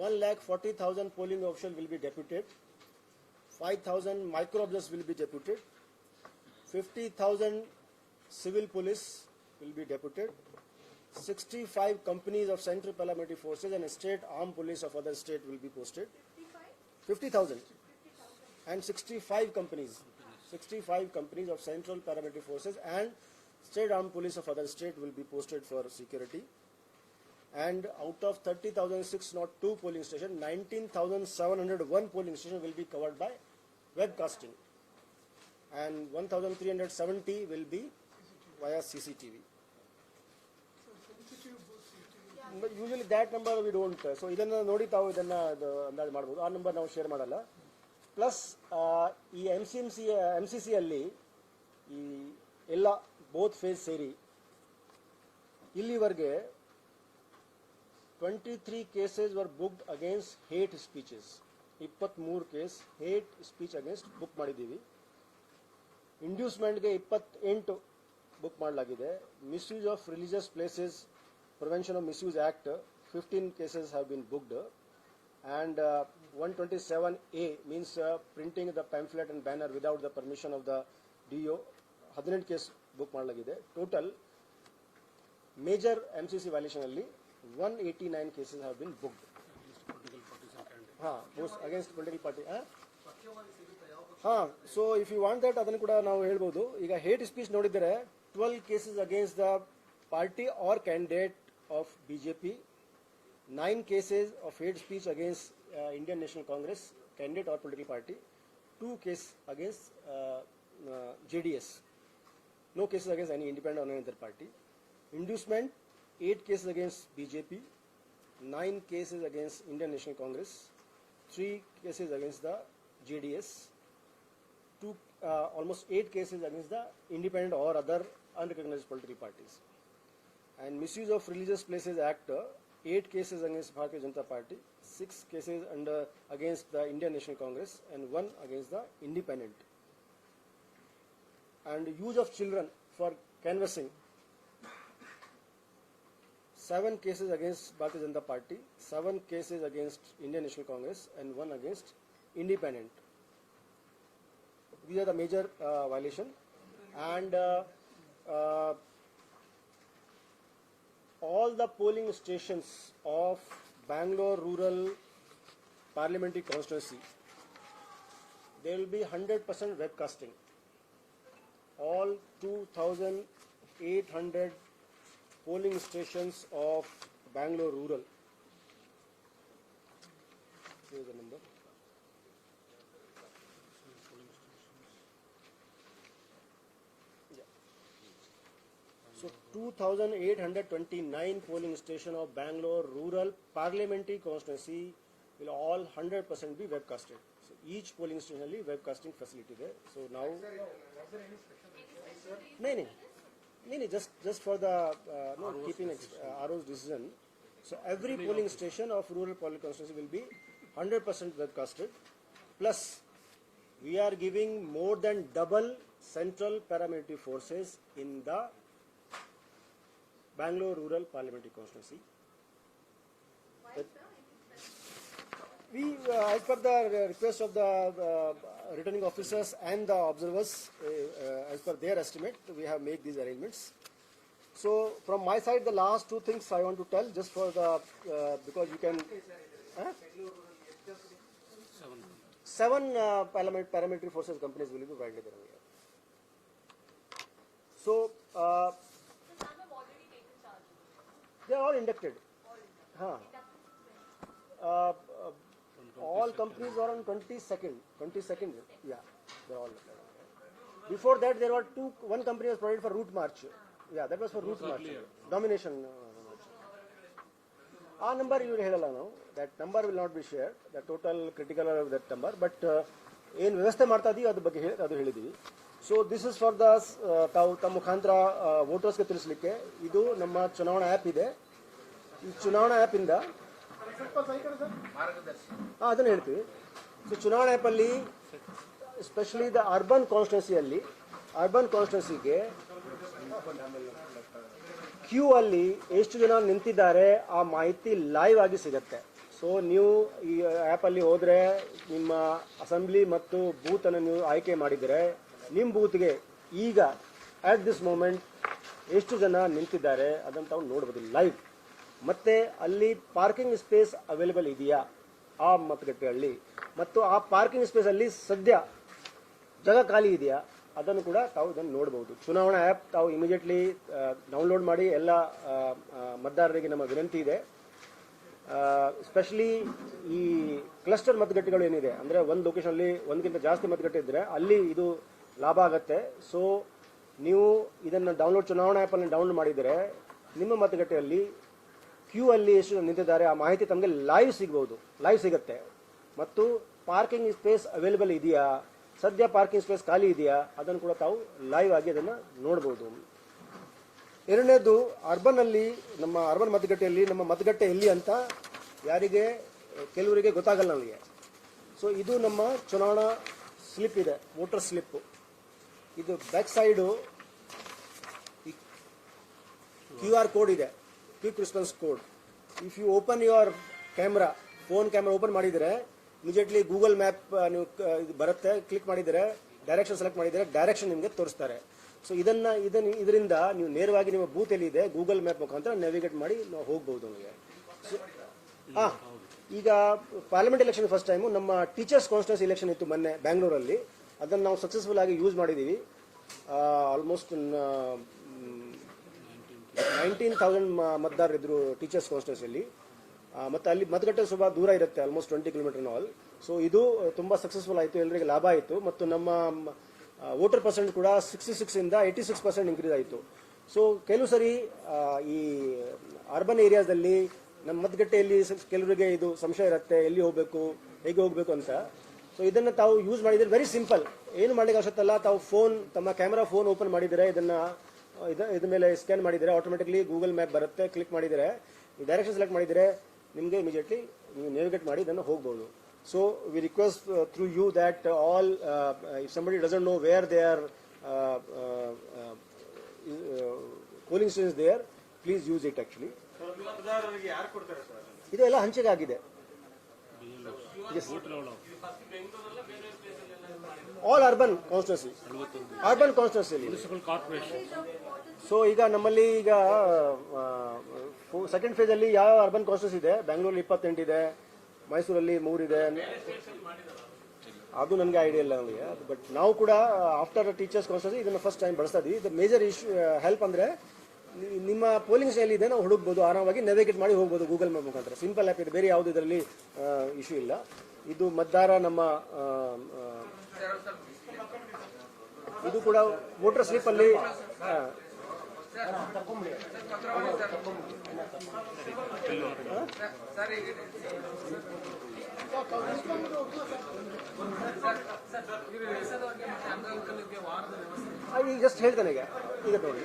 1,40,000 polling officials will be deputed, 5,000 micro observers will be deputed, 50,000 civil police will be deputed, 65 companies of central paramilitary forces and state armed police of other state will be posted. 50,000 and 65 companies of central paramilitary forces and state armed police of other state will be posted for security. And out of 30,602 polling stations, 19,701 polling stations will be covered by webcasting and 1,370 will be via CCTV. But usually that number we don't. So ಇದನ್ನ ನೋಡಿ ತಾವು ಇದನ್ನ ಅಂದಾಜು ಮಾಡಬಹುದು. ಆ number ನಾವು share ಮಾಡಲ್ಲ. Plus ಈ MCC ಅಲ್ಲಿ ಈ ಎಲ್ಲ ಬೋತ್ ಫೇಸ್ ಸೇರಿ ಇಲ್ಲಿವರೆಗೆ 23 cases were booked against hate speeches. 23 case hate speech against book ಮಾಡಿದ್ದೀವಿ. ಇಂಡ್ಯೂಸ್ಮೆಂಟ್ಗೆ 28 ಬುಕ್ ಮಾಡಲಾಗಿದೆ. Misuse of religious places Prevention of Misuse Act, 15 cases have been booked, and 127A means printing the pamphlet and banner without the permission of the DO. 18 case book ಮಾಡಲಾಗಿದೆ. Total major MCC violation ಅಲ್ಲಿ 189 cases have been booked. against political party. So if you want that ಅದನ್ನು ಕೂಡ ನಾವು ಹೇಳ್ಬೋದು. ಈಗ hate speech ನೋಡಿದರೆ 12 cases against the party or candidate of BJP, 9 cases of hate speech against Indian National Congress candidate or political party, 2 cases against JDS, no cases against any independent or any other party. Inducement, 8 cases against BJP, 9 cases against Indian National Congress, 3 cases against the JDS, almost 8 cases against the independent or other unrecognized political parties. And Misuse of Religious Places Act, 8 cases against Bharatiya Janata Party, 6 cases against the Indian National Congress, and 1 against the independent. And use of children for canvassing, 7 cases against Bharatiya Janata Party, 7 cases against Indian National Congress, and 1 against independent. These are the major violation. And all the polling stations of Bangalore rural parliamentary constituency, there will be 100% webcasting. All 2,800 polling stations of Bangalore rural. Here is the number. So 2,829 polling station of Bangalore rural parliamentary constituency will all 100% be webcasted. So each polling station alli webcasting facility there. So now, no, just for the keeping RO's decision. So every polling station of rural polling constituency will be 100% webcasted. Plus, we are giving more than double central paramilitary forces in the Bangalore rural parliamentary constituency. We, as per the request of the returning officers and the observers, as per their estimate, we have made these arrangements. So, from my side, the last 2 things I want to tell, just for the because you can. 7 paramilitary forces companies will be provided there. So. They are all inducted. All companies are on 22nd. Yeah, they are all. Before that, there were one company was provided for route march. Yeah, that was for route march. Domination. Our number you will now. That number will not be shared. The total critical of that number. But in ವ್ಯವಸ್ಥೆ ಮಾಡ್ತಾ ಇದೀವಿ ಅದ್ರ ಬಗ್ಗೆ ಅದು ಹೇಳಿದೀವಿ. So this is for the ತಾವು ತಮ್ಮ ಮುಖಾಂತರ ವೋಟರ್ಸ್ಗೆ ತಿಳಿಸ್ಲಿಕ್ಕೆ ಇದು ನಮ್ಮ ಚುನಾವಣಾ ಆ್ಯಪ್ ಇದೆ. ಈ ಚುನಾವಣಾ ಆ್ಯಪ್ ಇಂದ ಅದನ್ನು ಹೇಳ್ತೀವಿ. ಸೊ ಚುನಾವಣಾ ಆ್ಯಪಲ್ಲಿ ಎಸ್ಪೆಷಲಿ ದ ಅರ್ಬನ್ ಕಾನ್ಸ್ಟಿಟ್ಯೂನ್ಸಿಗೆ ಕ್ಯೂ ಅಲ್ಲಿ ಎಷ್ಟು ಜನ ನಿಂತಿದ್ದಾರೆ ಆ ಮಾಹಿತಿ ಲೈವ್ ಆಗಿ ಸಿಗುತ್ತೆ. ಸೊ ನೀವು ಈ ಆ್ಯಪಲ್ಲಿ ಹೋದರೆ ನಿಮ್ಮ ಅಸೆಂಬ್ಲಿ ಮತ್ತು ಬೂತನ್ನು ನೀವು ಆಯ್ಕೆ ಮಾಡಿದರೆ ನಿಮ್ಮ ಬೂತ್ಗೆ ಈಗ ಅಟ್ ದಿಸ್ ಮೂಮೆಂಟ್ ಎಷ್ಟು ಜನ ನಿಂತಿದ್ದಾರೆ ಅದನ್ನು ತಾವು ನೋಡ್ಬೋದು ಲೈವ್. ಮತ್ತೆ ಅಲ್ಲಿ ಪಾರ್ಕಿಂಗ್ ಸ್ಪೇಸ್ ಅವೈಲೇಬಲ್ ಇದೆಯಾ ಆ ಮತಗಟ್ಟೆಯಲ್ಲಿ, ಮತ್ತು ಆ ಪಾರ್ಕಿಂಗ್ ಸ್ಪೇಸ್ ಅಲ್ಲಿ ಸದ್ಯ ಜಾಗ ಖಾಲಿ ಇದೆಯಾ ಅದನ್ನು ಕೂಡ ತಾವು ಇದನ್ನು ನೋಡಬಹುದು. ಚುನಾವಣಾ ಆ್ಯಪ್ ತಾವು ಇಮಿಡಿಯೇಟ್ಲಿ ಡೌನ್ಲೋಡ್ ಮಾಡಿ ಎಲ್ಲ ಮತದಾರರಿಗೆ ನಮ್ಮ ವಿನಂತಿ ಇದೆ. ಸ್ಪೆಷಲಿ ಈ ಕ್ಲಸ್ಟರ್ ಮತಗಟ್ಟೆಗಳು ಏನಿದೆ ಅಂದರೆ ಒಂದು ಲೊಕೇಶನಲ್ಲಿ ಒಂದಕ್ಕಿಂತ ಜಾಸ್ತಿ ಮತಗಟ್ಟೆ ಇದ್ದರೆ ಅಲ್ಲಿ ಇದು ಲಾಭ ಆಗುತ್ತೆ. ಸೊ ನೀವು ಇದನ್ನು ಚುನಾವಣಾ ಆ್ಯಪನ್ನು ಡೌನ್ಲೋಡ್ ಮಾಡಿದರೆ ನಿಮ್ಮ ಮತಗಟ್ಟೆಯಲ್ಲಿ ಕ್ಯೂ ಅಲ್ಲಿ ಎಷ್ಟು ನಿಂತಿದ್ದಾರೆ ಆ ಮಾಹಿತಿ ತಮಗೆ ಲೈವ್ ಸಿಗುತ್ತೆ. ಮತ್ತು ಪಾರ್ಕಿಂಗ್ ಸ್ಪೇಸ್ ಅವೈಲೇಬಲ್ ಇದೆಯಾ, ಸದ್ಯ ಪಾರ್ಕಿಂಗ್ ಸ್ಪೇಸ್ ಖಾಲಿ ಇದೆಯಾ ಅದನ್ನು ಕೂಡ ತಾವು ಲೈವ್ ಆಗಿ ಅದನ್ನು ನೋಡ್ಬೋದು. ಎರಡನೇದು ಅರ್ಬನ್ ಅಲ್ಲಿ ನಮ್ಮ ಅರ್ಬನ್ ಮತಗಟ್ಟೆಯಲ್ಲಿ ನಮ್ಮ ಮತಗಟ್ಟೆ ಎಲ್ಲಿ ಅಂತ ಕೆಲವರಿಗೆ ಗೊತ್ತಾಗಲ್ಲ ನಮಗೆ. ಸೊ ಇದು ನಮ್ಮ ಚುನಾವಣಾ ಸ್ಲಿಪ್ ಇದೆ, ವೋಟರ್ ಸ್ಲಿಪ್. ಇದು ಬ್ಯಾಕ್ ಸೈಡು QR ಕೋಡ್ ಇದೆ, quick response code. If you open your phone camera open ಮಾಡಿದರೆ ಇಮಿಡಿಯೇಟ್ಲಿ ಗೂಗಲ್ ಮ್ಯಾಪ್ ನೀವು ಇದು ಬರುತ್ತೆ, ಕ್ಲಿಕ್ ಮಾಡಿದರೆ ಡೈರೆಕ್ಷನ್ ಸೆಲೆಕ್ಟ್ ಮಾಡಿದರೆ ಡೈರೆಕ್ಷನ್ ನಿಮಗೆ ತೋರಿಸ್ತಾರೆ. ಸೊ ಇದರಿಂದ ನೀವು ನೇರವಾಗಿ ನಿಮ್ಮ ಬೂತ್ ಎಲ್ಲಿದೆ ಗೂಗಲ್ ಮ್ಯಾಪ್ ಮುಖಾಂತರ ನ್ಯಾವಿಗೇಟ್ ಮಾಡಿ ನಾವು ಹೋಗ್ಬೋದು ನಮಗೆ. ಈಗ ಪಾರ್ಲಿಮೆಂಟ್ ಎಲೆಕ್ಷನ್ ಫಸ್ಟ್ ಟೈಮು ನಮ್ಮ ಟೀಚರ್ಸ್ ಕಾನ್ಸ್ಟಿಟ್ಯೂನ್ಸಿ ಎಲೆಕ್ಷನ್ ಇತ್ತು ಮೊನ್ನೆ ಬ್ಯಾಂಗ್ಳೂರಲ್ಲಿ. ಅದನ್ನು ನಾವು ಸಕ್ಸಸ್ಫುಲ್ ಆಗಿ ಯೂಸ್ ಮಾಡಿದ್ದೀವಿ. ಆಲ್ಮೋಸ್ಟ್ 19,000 ಮತದಾರರಿದ್ದರು ಟೀಚರ್ಸ್ ಕಾನ್ಸ್ಟಿಟ್ಯೂನ್ಸಿಯಲ್ಲಿ. ಮತ್ತು ಅಲ್ಲಿ ಮತಗಟ್ಟೆ ಸ್ವಲ್ಪ ದೂರ ಇರುತ್ತೆ, ಆಲ್ಮೋಸ್ಟ್ 20 ಕಿಲೋಮೀಟರ್ ಆಲ್. ಸೊ ಇದು ತುಂಬ ಸಕ್ಸಸ್ಫುಲ್ ಆಯಿತು, ಎಲ್ಲರಿಗೆ ಲಾಭ ಆಯಿತು. ಮತ್ತು ನಮ್ಮ ವೋಟರ್ ಪರ್ಸೆಂಟ್ ಕೂಡ 66 ಇಂದ 86% ಇನ್ಕ್ರೀಸ್ ಆಯಿತು. ಸೊ ಕೆಲವು ಸರಿ ಈ ಅರ್ಬನ್ ಏರಿಯಾದಲ್ಲಿ ನಮ್ಮ ಮತಗಟ್ಟೆಯಲ್ಲಿ ಕೆಲವರಿಗೆ ಇದು ಸಂಶಯ ಇರುತ್ತೆ, ಎಲ್ಲಿ ಹೋಗಬೇಕು, ಹೇಗೆ ಹೋಗಬೇಕು ಅಂತ. ಸೊ ಇದನ್ನು ತಾವು ಯೂಸ್ ಮಾಡಿದರೆ ವೆರಿ ಸಿಂಪಲ್, ಏನು ಮಾಡಲಿಕ್ಕೆ ಅವಶ್ಯಕತೆ. ತಾವು ತಮ್ಮ ಕ್ಯಾಮ್ರಾ ಫೋನ್ ಓಪನ್ ಮಾಡಿದರೆ ಇದ್ರ ಮೇಲೆ ಸ್ಕ್ಯಾನ್ ಮಾಡಿದರೆ ಆಟೋಮೆಟಿಕ್ಲಿ ಗೂಗಲ್ ಮ್ಯಾಪ್ ಬರುತ್ತೆ. ಕ್ಲಿಕ್ ಮಾಡಿದರೆ ಡೈರೆಕ್ಷನ್ ಸೆಲೆಕ್ಟ್ ಮಾಡಿದರೆ ನಿಮಗೆ ಇಮಿಡಿಯೇಟ್ಲಿ ನೀವು ನೇವಿಗೇಟ್ ಮಾಡಿ ಇದನ್ನು ಹೋಗ್ಬೋದು. So we request through you that all if somebody doesn't know where they are polling stations there, please use it. Actually ಇದು ಎಲ್ಲ ಹಂಚಿಕೆ ಆಗಿದೆ. All urban constituency. ಸೊ ಈಗ ನಮ್ಮಲ್ಲಿ ಈಗ ಸೆಕೆಂಡ್ ಫೇಸ್ ಅಲ್ಲಿ ಯಾವ ಅರ್ಬನ್ ಕಾನ್ಸ್ಟಿಟ್ಯೂನ್ಸಿ ಇದೆ, ಬ್ಯಾಂಗ್ಳೂರಲ್ಲಿ 28 ಇದೆ, ಮೈಸೂರಲ್ಲಿ 3 ಇದೆ. ಅದು ನನಗೆ ಐಡಿಯಾ ಇಲ್ಲ ನಮಗೆ. ಬಟ್ ನಾವು ಕೂಡ ಆಫ್ಟರ್ ಟೀಚರ್ಸ್ ಕಾನ್ಸ್ಟಿಟ್ಯೂನ್ಸಿ ಇದನ್ನು ಫಸ್ಟ್ ಟೈಮ್ ಬಳಸ್ತಾ ಇದ್ವಿ. ಇದು ಮೇಜರ್ ಇಶ್ಯೂ ಹೆಲ್ಪ್ ಅಂದರೆ ನಿಮ್ಮ ಪೋಲಿಂಗ್ ಸ್ಟೇಷನ್ ಇದೆ, ನಾವು ಹುಡುಕ್ಬೋದು, ಆರಾಮಾಗಿ ನ್ಯಾವಿಗೇಟ್ ಮಾಡಿ ಹೋಗ್ಬೋದು ಗೂಗಲ್ ಮ್ಯಾಪ್ ಮುಖಾಂತರ. ಸಿಂಪಲ್ ಆ್ಯಪ್ ಇದೆ, ಬೇರೆ ಯಾವುದು ಇದರಲ್ಲಿ ಇಶ್ಯೂ ಇಲ್ಲ. ಇದು ಮತದಾರ ನಮ್ಮ ಇದು ಕೂಡ ವೋಟರ್ ಸ್ಲಿಪ್ ಅಲ್ಲಿ ಈಗ ಜಸ್ಟ್ ಹೇಳ್ತಾನೆ ಈಗ ನೋಡಿ.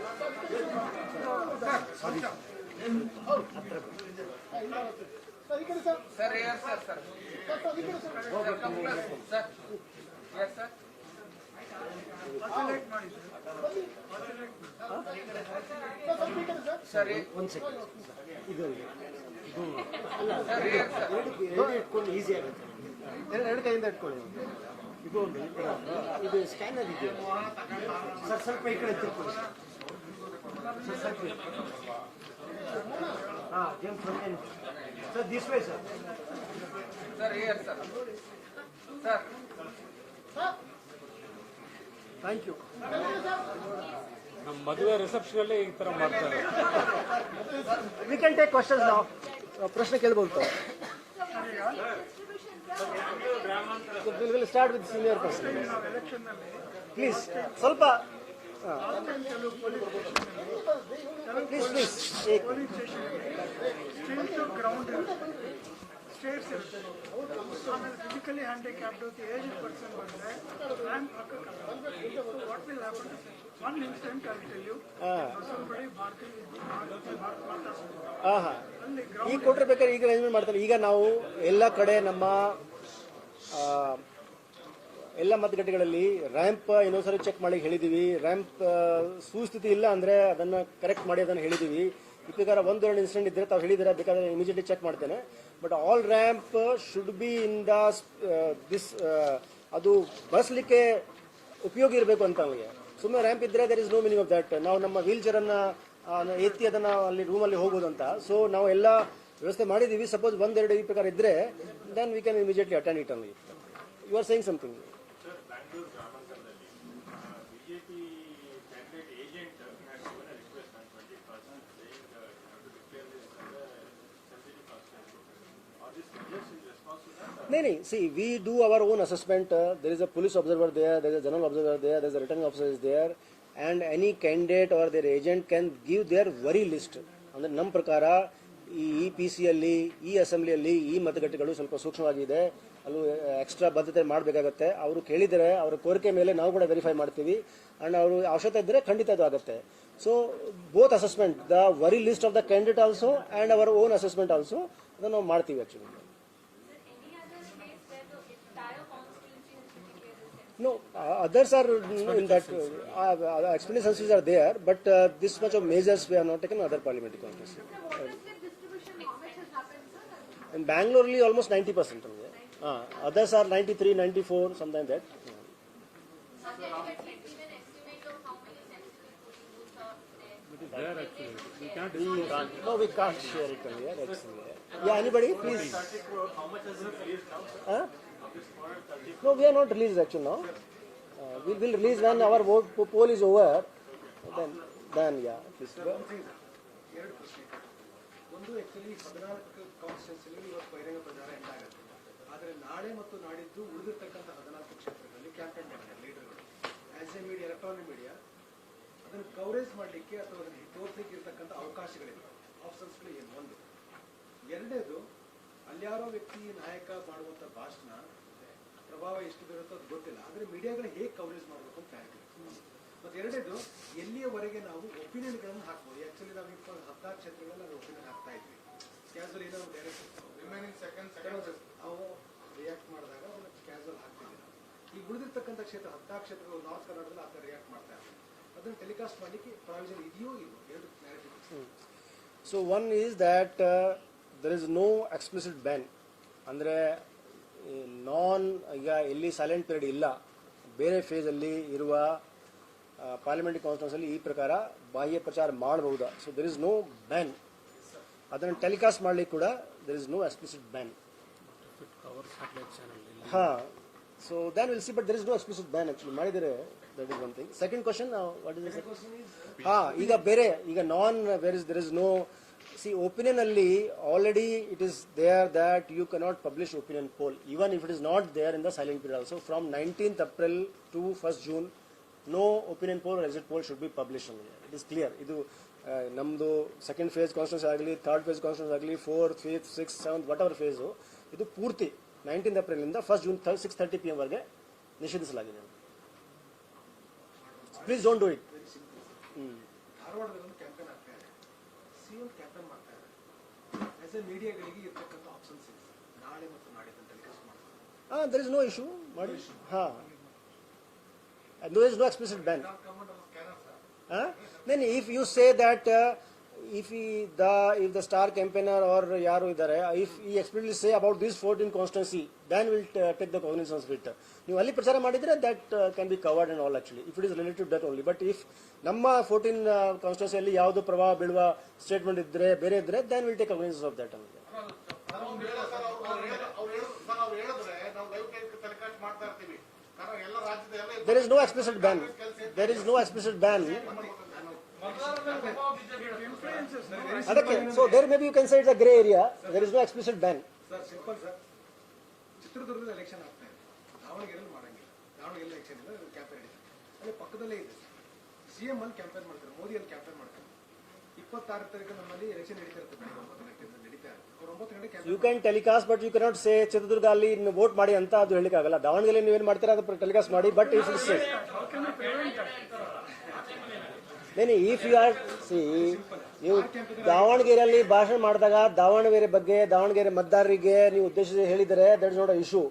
ಒಂದು ಸೆಕೆಂಡ್, ಇದು ಇಟ್ಕೊಂಡು ಈಸಿ ಆಗುತ್ತೆ. ಎರಡು ಕೈಯಿಂದ ಇಟ್ಕೊಳ್ಳಿ. ಇದು ಒಂದು ಇದು ಸ್ಕ್ಯಾನರ್ ಇದೆ ಸರ್, ಸ್ವಲ್ಪ ಈ ಕಡೆ ತಿಳ್ಕೊಳ್ಳಿ ಸರ್, ಸ್ವಲ್ಪ. Sir this way sir. Thank you. ನಮ್ಮ ಮದುವೆ ರಿಸೆಪ್ಷನ್ ಅಲ್ಲಿ ಈ ತರ ಮಾಡ್ತಾರೆ. ವಿ ಕ್ಯಾನ್ ಟೇಕ್ ಕ್ವಶನ್ಸ್ ನಾವು. ಪ್ರಶ್ನೆ ಕೇಳ್ಬೋದು. Will start with senior person please. ಸ್ವಲ್ಪ ಪ್ಲೀಸ್ ಸ್ಟೇಟ್ಸ್ ಇರುತ್ತೆ. ಆಮೇಲೆ ಫಿಸಿಕಲಿ ಹ್ಯಾಂಡಿಕ್ಯಾಪ್ಡ್ ಏಜ್ಡ್ ಪರ್ಸನ್ ಬಂದರೆ ರ್ಯಾಂಪ್ ಹಾಕಕ್ಕಲ್ಲ. What will happen? One instant I tell you, Basavanagudi Bharathi ಈಗ ಕೊಟ್ಟಿರ್ಬೇಕಾದ್ರೆ ಈಗ ಅರೇಂಜ್ಮೆಂಟ್ ಮಾಡ್ತಾರೆ. ಈಗ ನಾವು ಎಲ್ಲ ಕಡೆ ನಮ್ಮ ಎಲ್ಲ ಮತಗಟ್ಟೆಗಳಲ್ಲಿ ರ್ಯಾಂಪ್ ಇನ್ನೊಂದ್ಸರಿ ಚೆಕ್ ಮಾಡಿ ಹೇಳಿದ್ದೀವಿ. ರ್ಯಾಂಪ್ ಸುಸ್ಥಿತಿ ಇಲ್ಲ ಅಂದರೆ ಅದನ್ನು ಕರೆಕ್ಟ್ ಮಾಡಿ ಅದನ್ನು ಹೇಳಿದ್ದೀವಿ. ಬೇಕಾದ್ರೆ 1-2 ಇನ್ಸಿಡೆಂಟ್ ಇದ್ದರೆ ತಾವು ಹೇಳಿದರೆ ಬೇಕಾದ್ರೆ ಇಮಿಡಿಯೇಟ್ಲಿ ಚೆಕ್ ಮಾಡ್ತೇನೆ. But all ramp should be in the this, ಅದು ಬಳಸಲಿಕ್ಕೆ ಉಪಯೋಗ ಇರಬೇಕು ಅಂತ ನಮಗೆ. ಸುಮ್ಮನೆ ರ್ಯಾಂಪ್ ಇದ್ದರೆ there is no meaning of that. ನಾವು ನಮ್ಮ ವೀಲ್ ಚೇರನ್ನು ಎತ್ತಿ ಅದನ್ನು ಅಲ್ಲಿ ರೂಮಲ್ಲಿ ಹೋಗ್ಬೋದು ಅಂತ. ಸೊ ನಾವು ಎಲ್ಲ ವ್ಯವಸ್ಥೆ ಮಾಡಿದ್ದೀವಿ. ಸಪೋಸ್ 1-2 ಈ ಪ್ರಕಾರ ಇದ್ದರೆ then we can immediately attend it only. You are saying something. No, see, we do our own assessment. There is a police observer there, there is a general observer there, there is a returning officer is there, and any candidate or their agent can give their worry list. ಅಂದರೆ ನಮ್ಮ ಪ್ರಕಾರ ಈ PC-ಯಲ್ಲಿ, ಈ ಅಸೆಂಬ್ಲಿಯಲ್ಲಿ ಈ ಮತಗಟ್ಟೆಗಳು ಸ್ವಲ್ಪ ಸೂಕ್ಷ್ಮವಾಗಿದೆ, ಅಲ್ಲೂ extra ಬದ್ಧತೆ ಮಾಡಬೇಕಾಗತ್ತೆ. ಅವರು ಕೇಳಿದರೆ ಅವರ ಕೋರಿಕೆ ಮೇಲೆ ನಾವು ಕೂಡ ವೆರಿಫೈ ಮಾಡ್ತೀವಿ. ಆ್ಯಂಡ್ ಅವರು ಅವಶ್ಯಕತೆ ಇದ್ದರೆ ಖಂಡಿತ ಅದು ಆಗುತ್ತೆ. So both assessment, the worry list of the candidate also and our own assessment also, ಅದನ್ನು ನಾವು ಮಾಡ್ತೀವಿ actually. No, others are in that explanations are there, but this much of measures we have not taken in other parliamentary conferences. Water slip distribution, how much has happened, sir? In Bangalore, almost 90%. Others are 93, 94, something like that. Sir, can you at least give an estimate of how many sensitive booths are there? It is there actually. We can't We can't. No, we can't share it on here. Yeah, anybody, please. How much has it released now, sir? Huh? Of this product, 30 No, we are not released actually now. We will release when our poll is over. Then yeah. Please. ಎರಡು ಪ್ರಶ್ನೆ. ಒಂದು actually 14 ಕಾನ್ಸ್ಟಿಟ್ಯೂನ್ಸಿಯಲ್ಲಿ ಇವತ್ತು ಬಹಿರಂಗ ಪ್ರಚಾರ end ಆಗುತ್ತೆ. ಆದರೆ ನಾಳೆ ಮತ್ತು ನಾಡಿದ್ದು ಉಳಿದಿರ್ತಕ್ಕಂಥ 14 ಕ್ಷೇತ್ರಗಳಲ್ಲಿ ಕ್ಯಾಂಪೇನ್ ಮಾಡ್ತಾರೆ ಲೀಡರ್ಗಳು. As a media, electronic media ಅದನ್ನು ಕವರೇಜ್ ಮಾಡಲಿಕ್ಕೆ ಅಥವಾ ಅದನ್ನು ತೋರಿಸಲಿಕ್ಕೆ ಇರ್ತಕ್ಕಂಥ ಅವಕಾಶಗಳಿವೆ. ಆಪ್ಷನ್ಸ್ಗಳು ಏನು? ಒಂದು. ಎರಡನೇದು, ಅಲ್ಯಾರೋ ವ್ಯಕ್ತಿ ನಾಯಕ ಮಾಡುವಂಥ ಭಾಷಣ ಪ್ರಭಾವ ಎಷ್ಟು ಬೀರುತ್ತೋ ಅದು ಗೊತ್ತಿಲ್ಲ. ಆದರೆ ಮೀಡಿಯಾಗಳು ಹೇಗೆ ಕವರೇಜ್ ಮಾಡಬೇಕು ಅಂತ ಕ್ಲಾರಿಟಿ. ಮತ್ತು ಎರಡನೇದು, ಎಲ್ಲಿಯವರೆಗೆ ನಾವು ಒಪಿನಿಯನ್ಗಳನ್ನು ಹಾಕ್ಬೋದು. ಆ್ಯಕ್ಚುಲಿ ನಾವು 14 ಕ್ಷೇತ್ರಗಳಲ್ಲಿ ನಾವು ಒಪಿನಿಯನ್ ಹಾಕ್ತಾ ಇದ್ವಿ. ಕ್ಯಾಸುವಲ್ ಏನೋ ಡೈರೆಕ್ಟ್ ರಿಮೈನಿಂಗ್ ಸೆಕೆಂಡ್ ಅವು ರಿಯಾಕ್ಟ್ ಮಾಡಿದಾಗ ಅದನ್ನು ಕ್ಯಾಸುವಲ್ ಹಾಕ್ತಿದ್ವಿ ನಾವು. ಈಗ ಉಳಿದಿರ್ತಕ್ಕಂಥ ಕ್ಷೇತ್ರ 14 ಕ್ಷೇತ್ರಗಳು ನಾರ್ತ್ ಕರ್ನಾಟಕದಲ್ಲಿ ಆ ಥರ ರಿಯಾಕ್ಟ್ ಮಾಡ್ತಾ ಇದ್ದಾರೆ. ಅದನ್ನು ಟೆಲಿಕಾಸ್ಟ್ ಮಾಡಲಿಕ್ಕೆ ಪ್ರಾವಿಷನ್ ಇದೆಯೋ ಇಲ್ವೋ? ಎರಡು clarity. So one is that there is no explicit ban. ಅಂದರೆ ಈಗ ಎಲ್ಲಿ ಸೈಲೆಂಟ್ ಪೀರಿಯಡ್ ಇಲ್ಲ, ಬೇರೆ ಫೇಸಲ್ಲಿ ಇರುವ ಪಾರ್ಲಿಮೆಂಟರಿ ಕಾನ್ಸ್ಟಿಟ್ಯೂನ್ಸಿಯಲ್ಲಿ ಈ ಪ್ರಕಾರ ಬಾಹ್ಯ ಪ್ರಚಾರ ಮಾಡಬಹುದಾ? So there is no ban. ಅದನ್ನು ಟೆಲಿಕಾಸ್ಟ್ ಮಾಡಲಿಕ್ಕೆ ಕೂಡ there is no explicit ban. ಹಾಂ, so then will see, but there is no explicit ban actually ಮಾಡಿದರೆ. That is one thing. Second question, what is the ಈಗ ಬೇರೆ ಈಗ there is no. See, opinion alli already it is there that you cannot publish opinion poll even if it is not there in the silent period also. From 19th April to 1st June, no opinion poll or exit poll should be published only. It is clear. Idu namdu second phase constituency agli, third phase constituency agli, 4th, 5th, 6th, 7th, whatever phase idu ಪೂರ್ತಿ 19th April ಇಂದ 1st June 6:30 PM ವರೆಗೆ ನಿಷೇಧಿಸಲಾಗಿದೆ. Please don't do it. ಧಾರವಾಡದಲ್ಲಿ ಒಂದು campaign ಆಗ್ತಾ ಇದೆ. CM campaign ಮಾಡ್ತಾ ಇದ್ದಾರೆ. ಆಸ್ ಎ ಮೀಡಿಯಾಗಳಿಗೆ ಇರ್ತಕ್ಕಂಥ ಆಪ್ಷನ್ಸ್ ಇದೆ ನಾಳೆ ಮತ್ತು ನಾಡಿದ್ದು ಟೆಲಿಕಾಸ್ಟ್ ಮಾಡ್ತಾರೆ. There is no issue. There is no explicit ban. Then if you say that if the star campaigner or yaru idare, if he explicitly say about this 14 constituency, then we'll take the cognizance of it. ನೀವು ಅಲ್ಲಿ ಪ್ರಚಾರ ಮಾಡಿದ್ರೆ that can be covered and all actually, if it is related to that only. But if ನಮ್ಮ 14 constituency ಅಲ್ಲಿ ಯಾವುದು ಪ್ರಭಾವ ಬೀಳುವ statement ಇದ್ರೆ ಬೇರೆ ಇದ್ರೆ, then we'll take cognizance of that only. There is no explicit ban. There is no explicit ban. ಅದಕ್ಕೆ, so there maybe you can say it's a gray area. There is no explicit ban. Sir, simple sir. ಚಿತ್ರದುರ್ಗದ election ಆಗ್ತಾ ಇದೆ. ದಾವಣಗೆರೆಯಲ್ಲಿ ಮಾಡಂಗಿಲ್ಲ. Davanagere election ಇದೆ, campaign ಇದೆ. ಅಲ್ಲಿ ಪಕ್ಕದಲ್ಲೇ ಇದೆ. ಸಿಎಂ ಅಲ್ಲಿ ಕ್ಯಾಂಪೇನ್ ಮಾಡ್ತಾರೆ, ಮೋದಿ ಅಲ್ಲಿ ಕ್ಯಾಂಪೇನ್ ಮಾಡ್ತಾರೆ. 26 ತಾರೀಕು ನಮ್ಮಲ್ಲಿ ಎಲೆಕ್ಷನ್ ನಡೀತಾ ಇರುತ್ತೆ, ಬೆಳಗ್ಗೆ 9 ಗಂಟೆಯಿಂದ ನಡೀತಾ ಇರುತ್ತೆ. ಅವ್ರು 9 ಗಂಟೆ campaign. You can telecast, but you cannot say Chitradurga ಅಲ್ಲಿ ವೋಟ್ ಮಾಡಿ ಅಂತ ಅದು ಹೇಳಿಕ್ಕೆ ಆಗಲ್ಲ. ದಾವಣಗೆರೆ ನೀವೇನು ಮಾಡ್ತೀರಾ ಅದು ಟೆಲಿಕಾಸ್ಟ್ ಮಾಡಿ, but if it's if you are ನೀವು ದಾವಣಗೆರೆಯಲ್ಲಿ ಭಾಷಣ ಮಾಡಿದಾಗ ದಾವಣಗೆರೆ ಬಗ್ಗೆ, ದಾವಣಗೆರೆ ಮತದಾರರಿಗೆ ನೀವು ಉದ್ದೇಶಿಸಿ ಹೇಳಿದರೆ that is not a issue.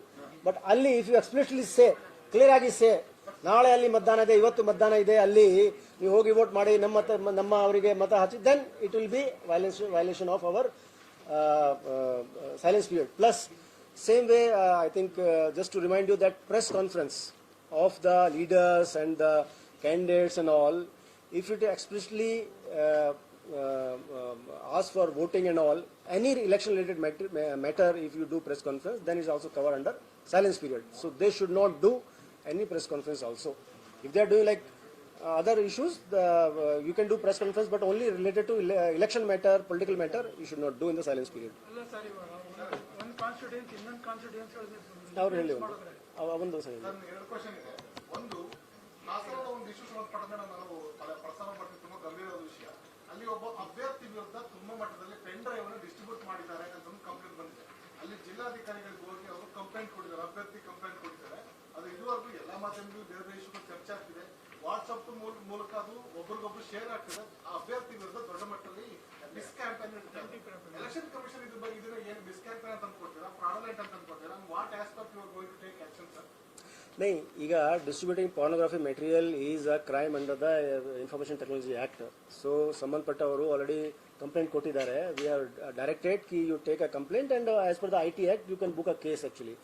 But ಅಲ್ಲಿ if you explicitly say, clear ಆಗಿ ಸೇ, ನಾಳೆ ಅಲ್ಲಿ ಮತದಾನ ಇದೆ, ಇವತ್ತು ಮತದಾನ ಇದೆ, ಅಲ್ಲಿ ನೀವು ಹೋಗಿ ವೋಟ್ ಮಾಡಿ, ನಮ್ಮ ಅವರಿಗೆ ಮತ ಹಚ್ಚಿ, then it will be violation of our silence period. Plus, same way, I think just to remind you that press conference of the leaders and the candidates and all, if it explicitly asks for voting and all, any election related matter, if you do press conference, then it's also covered under silence period. So they should not do any press conference also. If they are doing like other issues, you can do press conference, but only related to election matter, political matter, you should not do in the silence period. ಅಲ್ಲ sir, ಇವಾಗ ಒಂದು constituency ಇನ್ನೊಂದು constituency ಅವ್ರು ಹೇಳಿ ಒಂದು ಸರಿ. ಎರಡು question ಇದೆ. ಒಂದು, ಕಾಸರಗೋಡು ಒಂದು ಇಶ್ಯೂ ಸಂಬಂಧಪಟ್ಟಂತೆ ನಾವು ಪ್ರಸ್ತಾವ ಮಾಡ್ತೀವಿ, ತುಂಬಾ ಗಂಭೀರವಾದ ವಿಷಯ. ಅಲ್ಲಿ ಒಬ್ಬ ಅಭ್ಯರ್ಥಿ ವಿರುದ್ಧ ತುಂಬಾ ಮಟ್ಟದಲ್ಲಿ ಪೆನ್ ಡ್ರೈವ್ ಅನ್ನು ಡಿಸ್ಟ್ರಿಬ್ಯೂಟ್ ಮಾಡಿದ್ದಾರೆ ಅಂತ ಒಂದು ಕಂಪ್ಲೇಂಟ್ ಬಂದಿದೆ. ಅಲ್ಲಿ ಜಿಲ್ಲಾಧಿಕಾರಿಗಳಿಗೆ ಹೋಗಿ ಅವರು ಕಂಪ್ಲೇಂಟ್ ಕೊಟ್ಟಿದ್ದಾರೆ, ಅಭ್ಯರ್ಥಿ ಕಂಪ್ಲೇಂಟ್ ಕೊಟ್ಟಿದ್ದಾರೆ. ಅದು ಇದುವರೆಗೂ ಎಲ್ಲಾ ಮಾಧ್ಯಮಗಳು ಬೇರೆ ಬೇರೆ ಇಶ್ಯೂಗಳು ಚರ್ಚೆ ಆಗ್ತಿದೆ. ವಾಟ್ಸ್ಆಪ್ ಮೂಲಕ ಅದು ಒಬ್ರಿಗೊಬ್ರು ಶೇರ್ ಆಗ್ತದೆ. ಆ ಅಭ್ಯರ್ಥಿ ವಿರುದ್ಧ ದೊಡ್ಡ ಮಟ್ಟದಲ್ಲಿ ಮಿಸ್ ಕ್ಯಾಂಪೇನ್ ಎಲೆಕ್ಷನ್ ಕಮಿಷನ್ ಇದನ್ನ ಏನು ಮಿಸ್ ಕ್ಯಾಂಪೇನ್ ಅಂತ ಅನ್ಕೊಡ್ತೀರಾ, ಫ್ರಾಡಲೆಂಟ್ ಅಂತ ಅನ್ಕೊಡ್ತೀರಾ? What aspect you are going to take action sir? नहीं ಈಗ distributing pornography material is a crime under the information technology act. So ಸಂಬಂಧಪಟ್ಟವರು ಆಲ್ರೆಡಿ ಕಂಪ್ಲೇಂಟ್ ಕೊಟ್ಟಿದ್ದಾರೆ. ವಿ ಆರ್ ಡೈರೆಕ್ಟೆಡ್ ಕಿ you take a complaint and as per the IT act you can book a case. Actually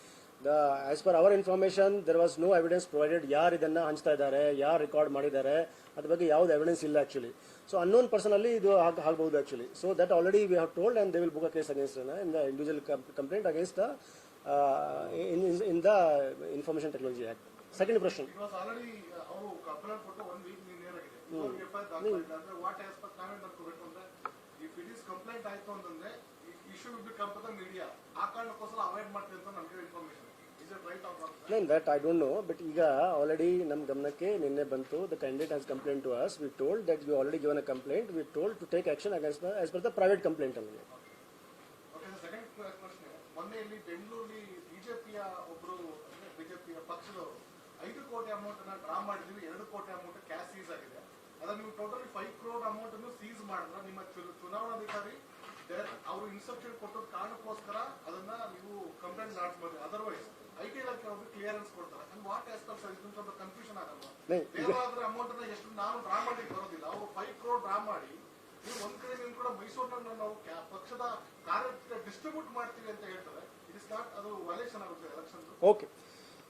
as per our information there was no evidence provided. ಯಾರು ಇದನ್ನ ಹಂಚ್ತಾ ಇದ್ದಾರೆ, ಯಾರು record ಮಾಡಿದ್ದಾರೆ, ಅದ್ರ ಬಗ್ಗೆ ಯಾವ್ದು ಎವಿಡೆನ್ಸ್ ಇಲ್ಲ ಆಕ್ಚುಲಿ. ಸೊ ಅನ್ನೋನ್ ಪರ್ಸನ್ ಅಲ್ಲಿ ಇದು ಆಗಬಹುದು actually. So that already we have told and they will book a case against in the individual complaint against the in the Information Technology Act. Second question. It was already ಅವರು complaint ಕೊಟ್ಟು 1 weak ನೇರಾಗಿದೆ. ಇವಾಗ FIR ದಾಖಲಾಗಿದೆ ಅಂದ್ರೆ what as per ನಾವೇನ್ ಮಾಡ್ಕೋಬೇಕು ಅಂದ್ರೆ if it is complaint ಆಯ್ತು ಅಂತಂದ್ರೆ issue will be come to the media. ಆ ಕಾರಣಕ್ಕೋಸ್ಕರ ಅವಾಯ್ಡ್ ಮಾಡ್ತೀವಿ ಅಂತ ನಮಗೆ information. Is it right or not? No, that I don't know, but ಈಗ already ನಮ್ಮ ಗಮನಕ್ಕೆ ನಿನ್ನೆ ಬಂತು. The candidate has complained to us. We told that we already given a complaint. We told to take action against as per the private complaint only. Okay, second ಪ್ರಶ್ನೆ. ಮೊನ್ನೆ ಇಲ್ಲಿ ಬೆಂಗಳೂರಲ್ಲಿ ಬಿಜೆಪಿಯ ಒಬ್ರು ಬಿಜೆಪಿಯ ಪಕ್ಷದವರು 5 ಕೋಟಿ ಅಮೌಂಟ್ ಅನ್ನ ಡ್ರಾ ಮಾಡಿದ್ವಿ, 2 ಕೋಟಿ ಅಮೌಂಟ್ ಕ್ಯಾಶ್ ಸೀಸ್ ಆಗಿದೆ. ಅದನ್ನ ನೀವು ಟೋಟಲಿ 5 crore ಅಮೌಂಟ್ ಅನ್ನು ಸೀಸ್ ಮಾಡಿದ್ರೆ ನಿಮ್ಮ ಚುನಾವಣಾಧಿಕಾರಿ ಅವರು ಇನ್ಸ್ಟ್ರಕ್ಷನ್ ಕೊಟ್ಟ ಕಾರಣಕ್ಕೋಸ್ಕರ ಅದನ್ನ ನೀವು ಕಂಪ್ಲೇಂಟ್ ಲಾಡ್ಜ್ ಮಾಡಿ. ಅದರ್ವೈಸ್ ಐಟಿ ಇಲಾಖೆ ಅವರು ಕ್ಲಿಯರೆನ್ಸ್ ಕೊಡ್ತಾರೆ. And what as per sir ಸ್ವಲ್ಪ ಕನ್ಫ್ಯೂಷನ್ ಆಗಲ್ವಾ? ದೇವರಾದ್ರೆ ಅಮೌಂಟ್ ಅನ್ನ ಎಷ್ಟು ನಾವು ಡ್ರಾ ಮಾಡಿ ಬರೋದಿಲ್ಲ. ಅವರು 5 crore ಡ್ರಾ ಮಾಡಿ ನೀವು ಒಂದ್ ಕಡೆ ನೀವು ಕೂಡ ಮೈಸೂರಿನ ನಾವು ಪಕ್ಷದ ಕಾರ್ಯ ಡಿಸ್ಟ್ರಿಬ್ಯೂಟ್ ಮಾಡ್ತೀವಿ ಅಂತ ಹೇಳ್ತಾರೆ. ಇಟ್ ಇಸ್ ನಾಟ್, ಅದು ವೈಲೇಷನ್ ಆಗುತ್ತೆ election. Okay,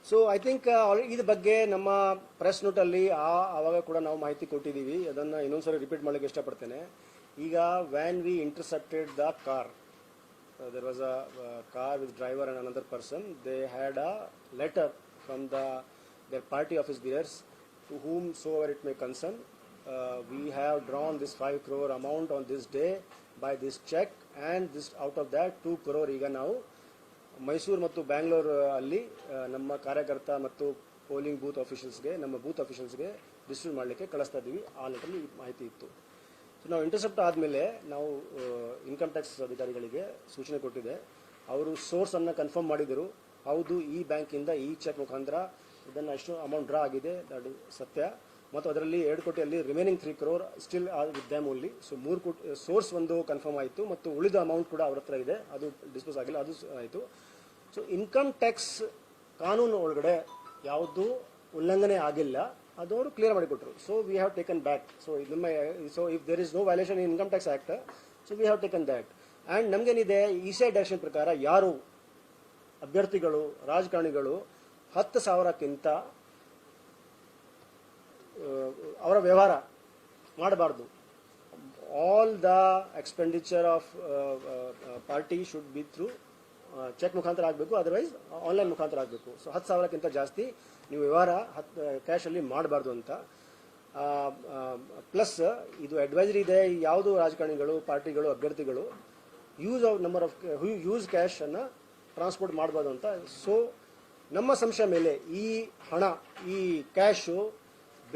so I think ಇದ್ರ ಬಗ್ಗೆ ನಮ್ಮ ಪ್ರೆಸ್ ನೋಟಲ್ಲಿ ಆವಾಗ ಕೂಡ ನಾವು ಮಾಹಿತಿ ಕೊಟ್ಟಿದ್ದೀವಿ. ಅದನ್ನು ಇನ್ನೊಂದ್ಸರಿ ರಿಪೀಟ್ ಮಾಡಲಿಕ್ಕೆ ಇಷ್ಟಪಡ್ತೇನೆ. ಈಗ when we intercepted the car, there was a car with driver and another person. They had a letter from their party office bearers to whomsoever it may concern. We have drawn this 5 crore amount on this day by this check, and this out of that 2 crore ಈಗ ನಾವು ಮೈಸೂರು ಮತ್ತು ಬ್ಯಾಂಗ್ಳೂರು ಅಲ್ಲಿ ನಮ್ಮ ಕಾರ್ಯಕರ್ತ ಮತ್ತು polling booth ಆಫೀಷಿಯಲ್ಸ್ಗೆ, ನಮ್ಮ booth ಆಫೀಷಿಯಲ್ಸ್ಗೆ distribute ಮಾಡಲಿಕ್ಕೆ ಕಳಿಸ್ತಾ ಇದ್ದೀವಿ. ಆ ಲೆಟರ್ಲಿ ಮಾಹಿತಿ ಇತ್ತು. ಸೊ ನಾವು ಇಂಟರ್ಸೆಪ್ಟ್ ಆದಮೇಲೆ ನಾವು ಇನ್ಕಮ್ ಟ್ಯಾಕ್ಸ್ ಅಧಿಕಾರಿಗಳಿಗೆ ಸೂಚನೆ ಕೊಟ್ಟಿದೆ. ಅವರು ಸೋರ್ಸನ್ನು ಕನ್ಫರ್ಮ್ ಮಾಡಿದರು. ಹೌದು, ಈ ಬ್ಯಾಂಕಿಂದ ಈ ಚೆಕ್ ಮುಖಾಂತರ ಇದನ್ನು ಅಷ್ಟು ಅಮೌಂಟ್ ಡ್ರಾ ಆಗಿದೆ, ಅದು ಸತ್ಯ. ಮತ್ತು ಅದರಲ್ಲಿ 2 ಕೋಟಿಯಲ್ಲಿ remaining 3 crore still with them only. So 3 ಕೋಟಿ ಸೋರ್ಸ್ ಒಂದು ಕನ್ಫರ್ಮ್ ಆಯಿತು ಮತ್ತು ಉಳಿದ ಅಮೌಂಟ್ ಕೂಡ ಅವ್ರ ಹತ್ರ ಇದೆ, ಅದು ಡಿಸ್ಪೋಸ್ ಆಗಿಲ್ಲ, ಅದು ಆಯಿತು. ಸೊ ಇನ್ಕಮ್ ಟ್ಯಾಕ್ಸ್ ಕಾನೂನು ಒಳಗಡೆ ಯಾವುದು ಉಲ್ಲಂಘನೆ ಆಗಿಲ್ಲ, ಅದು ಅವರು ಕ್ಲಿಯರ್ ಮಾಡಿಕೊಟ್ರು. So we have taken back. So if there is no violation in income tax act, so we have taken that. And ನಮಗೇನಿದೆ, ಇ-ಸೈ ಡೈರೆಕ್ಷನ್ ಪ್ರಕಾರ ಯಾರು ಅಭ್ಯರ್ಥಿಗಳು, ರಾಜಕಾರಣಿಗಳು 10,000ಕ್ಕಿಂತ ಅವರ ವ್ಯವಹಾರ ಮಾಡಬಾರ್ದು. All the expenditure of party should be through cheque ಮುಖಾಂತರ ಆಗಬೇಕು, ಅದರ್ವೈಸ್ ಆನ್ಲೈನ್ ಮುಖಾಂತರ ಆಗಬೇಕು. ಸೊ 10,000ಕ್ಕಿಂತ ಜಾಸ್ತಿ ನೀವು ವ್ಯವಹಾರ ಕ್ಯಾಶಲ್ಲಿ ಮಾಡಬಾರ್ದು ಅಂತ. ಪ್ಲಸ್ ಇದು ಅಡ್ವೈಸರಿ ಇದೆ, ಯಾವುದು ರಾಜಕಾರಣಿಗಳು, ಪಾರ್ಟಿಗಳು, ಅಭ್ಯರ್ಥಿಗಳು ಯೂಸ್ ಕ್ಯಾಶ್ ಅನ್ನು ಟ್ರಾನ್ಸ್ಪೋರ್ಟ್ ಮಾಡಬಾರ್ದು ಅಂತ. ಸೊ ನಮ್ಮ ಸಂಶಯ ಮೇಲೆ ಈ ಹಣ, ಈ ಕ್ಯಾಶು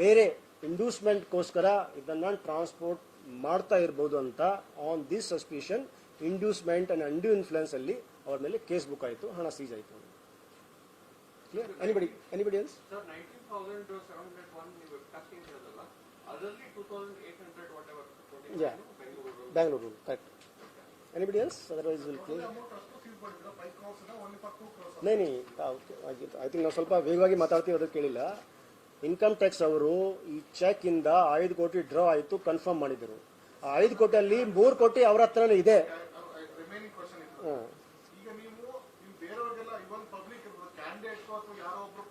ಬೇರೆ ಇಂಡ್ಯೂಸ್ಮೆಂಟ್ಗೋಸ್ಕರ ಇದನ್ನು ಟ್ರಾನ್ಸ್ಪೋರ್ಟ್ ಮಾಡ್ತಾ ಇರ್ಬೋದು ಅಂತ on this suspicion inducement and undue influence ಅಲ್ಲಿ ಅವ್ರ ಮೇಲೆ ಕೇಸ್ ಬುಕ್ ಆಯಿತು, ಹಣ ಸೀಸ್ ಆಯಿತು. Anybody else? ಸರ್ 19,701 ನೀವು ಟ್ಯಾಕ್ಸಿಂಗ್ ಹೇಳೋದಲ್ಲ, ಅದರಲ್ಲಿ 2,800 what ever yeah, Bangalore correct. Anybody else? Otherwise will close. नहीं ಐ ಥಿಂಕ್ ನಾವು ಸ್ವಲ್ಪ ವೇಗವಾಗಿ ಮಾತಾಡ್ತೀವಿ, ಅದಕ್ಕೆ ಕೇಳಿಲ್ಲ. ಇನ್ಕಮ್ ಟ್ಯಾಕ್ಸ್ ಅವರು ಈ ಚೆಕ್ ಇಂದ 5 ಕೋಟಿ ಡ್ರಾ ಆಯಿತು ಕನ್ಫರ್ಮ್ ಮಾಡಿದರು. ಆ 5 ಕೋಟಿಯಲ್ಲಿ 3 ಕೋಟಿ ಅವ್ರ ಹತ್ರನೇ ಇದೆ. ಈಗ ನೀವು ಬೇರೆಯವ್ರಿಗೆಲ್ಲ ಇವನ್ ಪಬ್ಲಿಕ್ ಕ್ಯಾಂಡಿಡೇಟ್ ಅಥವಾ ಯಾರೋ ಒಬ್ರು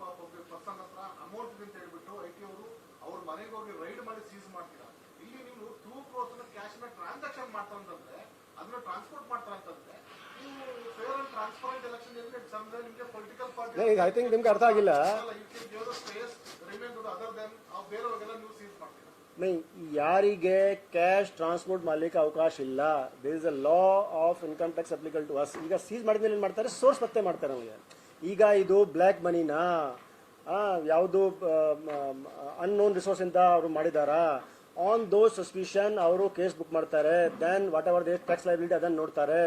ಪರ್ಸನ್ ಹತ್ರ ಅಮೌಂಟ್ ಅಂತ ಹೇಳ್ಬಿಟ್ಟು ಐಟಿ ಅವರು ಅವ್ರ ಮನೆಗೆ ಹೋಗಿ ರೈಡ್ ಮಾಡಿ ಸೀಸ್ ಮಾಡ್ತೀರಾ. ಇಲ್ಲಿ ನೀವು 2 crores ಕ್ಯಾಶ್ ನ ಟ್ರಾನ್ಸಾಕ್ಷನ್ ಮಾಡ್ತಾ ಅಂತಂದ್ರೆ, ಅದನ್ನ ಟ್ರಾನ್ಸ್ಪೋರ್ಟ್ ಮಾಡ್ತಾ ಅಂತಂದ್ರೆ, ನೀವು ಫೇರ್ ಅಂಡ್ ಟ್ರಾನ್ಸ್ಪರೆಂಟ್ ಎಲೆಕ್ಷನ್ ನಿಮಗೆ ಪೊಲಿಟಿಕಲ್ ಪಾರ್ಟಿ ಐ ಥಿಂಕ್ ನಿಮ್ಗೆ ಅರ್ಥ ಆಗಿಲ್ಲ. ಯಾರಿಗೆ ಕ್ಯಾಶ್ ಟ್ರಾನ್ಸ್ಪೋರ್ಟ್ ಮಾಡ್ಲಿಕ್ಕೆ ಅವಕಾಶ ಇಲ್ಲ, there is a law of income tax applicable to us. ಈಗ ಸೀಸ್ ಮಾಡಿದ್ಮೇಲೆ ಏನ್ ಮಾಡ್ತಾರೆ, ಸೋರ್ಸ್ ಪತ್ತೆ ಮಾಡ್ತಾರೆ ನಮಗೆ. ಈಗ ಇದು ಬ್ಲ್ಯಾಕ್ ಮನಿನಾ, ಯಾವುದು ಅನ್ನೋನ್ ರಿಸೋರ್ಸ್ ಇಂದ ಅವರು ಮಾಡಿದಾರಾ, ಆನ್ ದೋಸ್ ಸಸ್ಪಿಷನ್ ಅವರು ಕೇಸ್ ಬುಕ್ ಮಾಡ್ತಾರೆ. Then whatever they tax liability ಅದನ್ನು ನೋಡ್ತಾರೆ.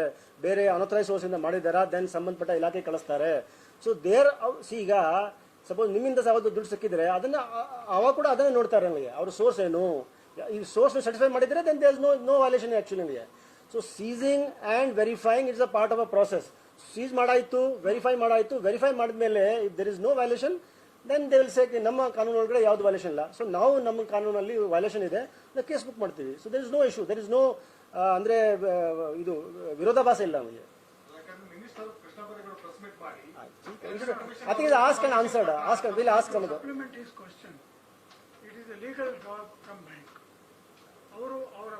ಬೇರೆ ಅನಥರೈಸ್ ಸೋರ್ಸ್ ಇಂದ ಮಾಡಿದಾರಾ, ದೆನ್ ಸಂಬಂಧಪಟ್ಟ ಇಲಾಖೆ ಕಳಿಸ್ತಾರೆ. ಸೊ ಈಗ ಸಪೋಸ್ ನಿಮ್ಮಿಂದ ಯಾವ್ದು ದುಡ್ಡು ಸಿಕ್ಕಿದ್ರೆ ಅದನ್ನ ಅವಾಗ ಕೂಡ ಅದನ್ನೇ ನೋಡ್ತಾರೆ ನನಗೆ, ಅವ್ರ ಸೋರ್ಸ್ ಏನು, ಈ ಸೋರ್ಸ್ ಸರ್ಟಿಫೈ ಮಾಡಿದ್ರೆ then there is no violation actually ನನಗೆ. So seizing and verifying it's a part of a process. Seize ಮಾಡಾಯ್ತು, ವೆರಿಫೈ ಮಾಡಿದ್ಮೇಲೆ if there is no violation then they will say ನಮ್ಮ ಕಾನೂನು ಒಳಗಡೆ ಯಾವ್ದು ವೈಲೇಷನ್ ಇಲ್ಲ. ಸೊ ನಾವು ನಮ್ಮ ಕಾನೂನಲ್ಲಿ ವೈಲೇಷನ್ ಇದೆ, ನಾವು ಕೇಸ್ ಬುಕ್ ಮಾಡ್ತೀವಿ. So there is no issue, there is no ಅಂದ್ರೆ ಇದು ವಿರೋಧಾಭಾಸ ಇಲ್ಲ ನಮಗೆ. ಯಾಕಂದ್ರೆ minister Krishna Byregowda press meet ಮಾಡಿ I think it's asked and answered. We'll ask some of the. Supplement his question. It is a legal job from bank. ಅವರ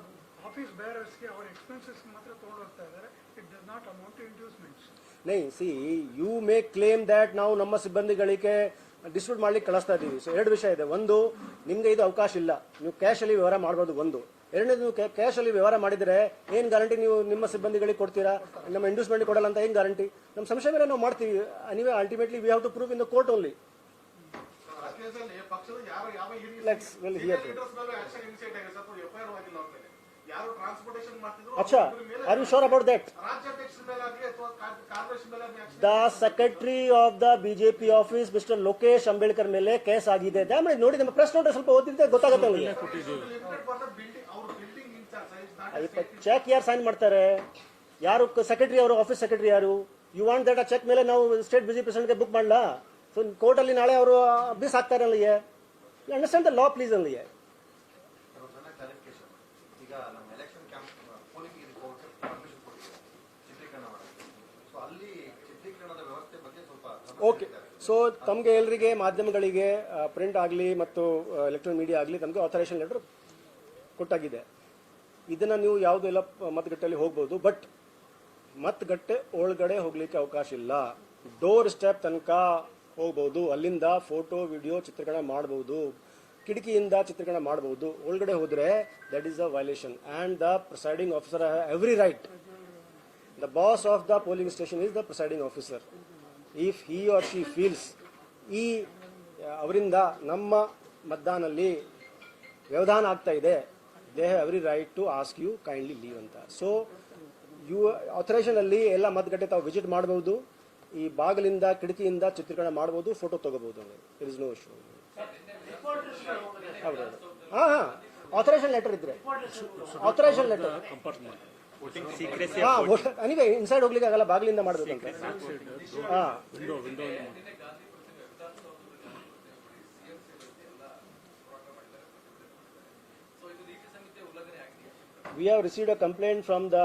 office ಬೇರರ್ಸ್ಗೆ ಅವರ ಎಕ್ಸ್ಪೆನ್ಸಸ್ ಮಾತ್ರ ತಗೊಂಡು ಹೋಗ್ತಾ ಇದ್ದಾರೆ. It does not amount to inducements. ನೈ see you may claim that ನಾವು ನಮ್ಮ ಸಿಬ್ಬಂದಿಗಳಿಗೆ ಡಿಸ್ಟ್ರಿಬ್ಯೂಟ್ ಮಾಡ್ಲಿಕ್ಕೆ ಕಳಿಸ್ತಾ ಇದ್ದೀವಿ. ಸೊ ಎರಡು ವಿಷಯ ಇದೆ. ಒಂದು, ನಿಮ್ಗೆ ಇದು ಅವಕಾಶ ಇಲ್ಲ, ನೀವು ಕ್ಯಾಶ್ ಅಲ್ಲಿ ವ್ಯವಹಾರ ಮಾಡಬಹುದು. ಒಂದು. ಎರಡನೇದು, ನೀವು ಕ್ಯಾಶ್ ಅಲ್ಲಿ ವ್ಯವಹಾರ ಮಾಡಿದ್ರೆ ಏನ್ ಗ್ಯಾರಂಟಿ ನೀವು ನಿಮ್ಮ ಸಿಬ್ಬಂದಿಗಳಿಗೆ ಕೊಡ್ತೀರಾ, ನಮ್ಮ ಇಂಡ್ಯೂಸ್ಮೆಂಟ್ ಕೊಡಲ್ಲ ಅಂತ ಏನ್ ಗ್ಯಾರಂಟಿ? ನಮ್ಮ ಸಂಶಯ ಮೇಲೆ ನಾವು ಮಾಡ್ತೀವಿ. ನೀವೇ ultimately we have to prove in the court only. ಪಕ್ಷದ ಯಾವ Let's we'll hear it. Action initiate ಆಗಿದೆ ಸರ್, ಎಫ್ಐಆರ್ ಆಗಿಲ್ಲ ಅವ್ರ ಮೇಲೆ. ಯಾರು ಟ್ರಾನ್ಸ್ಪೋರ್ಟೇಷನ್ ಮಾಡ್ತಿದ್ರು ಅಚ್ಚಾ, are you sure about that? ರಾಜ್ಯಾಧ್ಯಕ್ಷರ ಮೇಲೆ ಆಗಲಿ ಅಥವಾ ಕಾರ್ಪೊರೇಷನ್ ಮೇಲೆ ಆಗಲಿ action the secretary of the BJP office mister Lokesh Ambedkar ಮೇಲೆ ಕೇಸ್ ಆಗಿದೆ. ಡ್ಯಾಮೇಜ್ ನೋಡಿ, ನಮ್ಮ ಪ್ರೆಸ್ ನೋಟ್ ಸ್ವಲ್ಪ ಓದಿದ್ರೆ ಗೊತ್ತಾಗುತ್ತೆ ಅವ್ರಿಗೆ. ಚೆಕ್ ಯಾರು ಸೈನ್ ಮಾಡ್ತಾರೆ, ಯಾರು ಸೆಕ್ರೆಟರಿ, ಅವರು ಆಫೀಸ್ ಸೆಕ್ರೆಟರಿ ಯಾರು? ಯು ವಾಂಟ್ ದಟ್ ಆ ಚೆಕ್ ಮೇಲೆ ನಾವು ಸ್ಟೇಟ್ ಬಿಜೆಪಿ ಪ್ರೆಸಿಡೆಂಟ್ಗೆ ಬುಕ್ ಮಾಡಲ್ಲ? ಸೊ ಕೋರ್ಟ್ ಅಲ್ಲಿ ನಾಳೆ ಅವರು ಬಿಸ್ ಹಾಕ್ತಾರೆ ಅಲ್ಲಿಯೇ. You understand the law please ಅಲ್ಲಿಯೇ. ಈಗ ನಮ್ಮ ಎಲೆಕ್ಷನ್ ಕ್ಯಾಂಪ್ ಪೋಲಿಂಗ್ ಪರ್ಮಿಷನ್ ಕೊಟ್ಟಿದ್ದಾರೆ ಚಿತ್ರೀಕರಣ ಮಾಡೋಕ್ಕೆ. ಸೊ ಅಲ್ಲಿ ಚಿತ್ರೀಕರಣದ ವ್ಯವಸ್ಥೆ ಬಗ್ಗೆ ಸ್ವಲ್ಪ ಓಕೆ. ಸೊ ತಮಗೆ ಎಲ್ಲರಿಗೆ, ಮಾಧ್ಯಮಗಳಿಗೆ, ಪ್ರಿಂಟ್ ಆಗಲಿ ಮತ್ತು ಎಲೆಕ್ಟ್ರಾನಿಕ್ ಮೀಡಿಯಾ ಆಗಲಿ ತಮಗೆ ಆಥರೈಸೇಷನ್ ಲೆಟರ್ ಕೊಟ್ಟಾಗಿದೆ. ಇದನ್ನ ನೀವು ಯಾವುದೆಲ್ಲ ಮತಗಟ್ಟೆಯಲ್ಲಿ ಹೋಗ್ಬೋದು, ಬಟ್ ಮತಗಟ್ಟೆ ಒಳಗಡೆ ಹೋಗ್ಲಿಕ್ಕೆ ಅವಕಾಶ ಇಲ್ಲ. ಡೋರ್ ಸ್ಟೆಪ್ ತನಕ ಹೋಗ್ಬೋದು, ಅಲ್ಲಿಂದ ಫೋಟೋ ವಿಡಿಯೋ ಚಿತ್ರೀಕರಣ ಮಾಡಬಹುದು, ಕಿಟಕಿಯಿಂದ ಚಿತ್ರೀಕರಣ ಮಾಡಬಹುದು. ಒಳಗಡೆ ಹೋದ್ರೆ that is a violation and the presiding officer every right. The boss of the polling station is the presiding officer. If he or she feels ಈ ಅವರಿಂದ ನಮ್ಮ ಮತದಾನಲ್ಲಿ ವ್ಯವಧಾನ ಆಗ್ತಾ ಇದೆ, they have every right to ask you kindly leave ಅಂತ. So you authorisation ಅಲ್ಲಿ ಎಲ್ಲ ಮತಗಟ್ಟೆ ತಾವು ವಿಸಿಟ್ ಮಾಡಬಹುದು, ಈ ಬಾಗಿಲಿಂದ ಕಿಟಕಿಯಿಂದ ಚಿತ್ರೀಕರಣ ಮಾಡಬಹುದು, ಫೋಟೋ ತಗೋಬಹುದು. It is no issue. ಹೌದು. ಹಾ ಹಾ, ಆಥರೈಸೇಷನ್ ಲೆಟರ್ ಇದ್ರೆ, ಆಥರೈಸೇಷನ್ ಲೆಟರ್ ನನಗೆ ಇನ್ಸೈಡ್ ಹೋಗ್ಲಿಕ್ಕೆ ಆಗಲ್ಲ, ಬಾಗಿಲಿಂದ ಮಾಡ್ಬೇಕಂತ. ಹಾ, we have received a complaint from the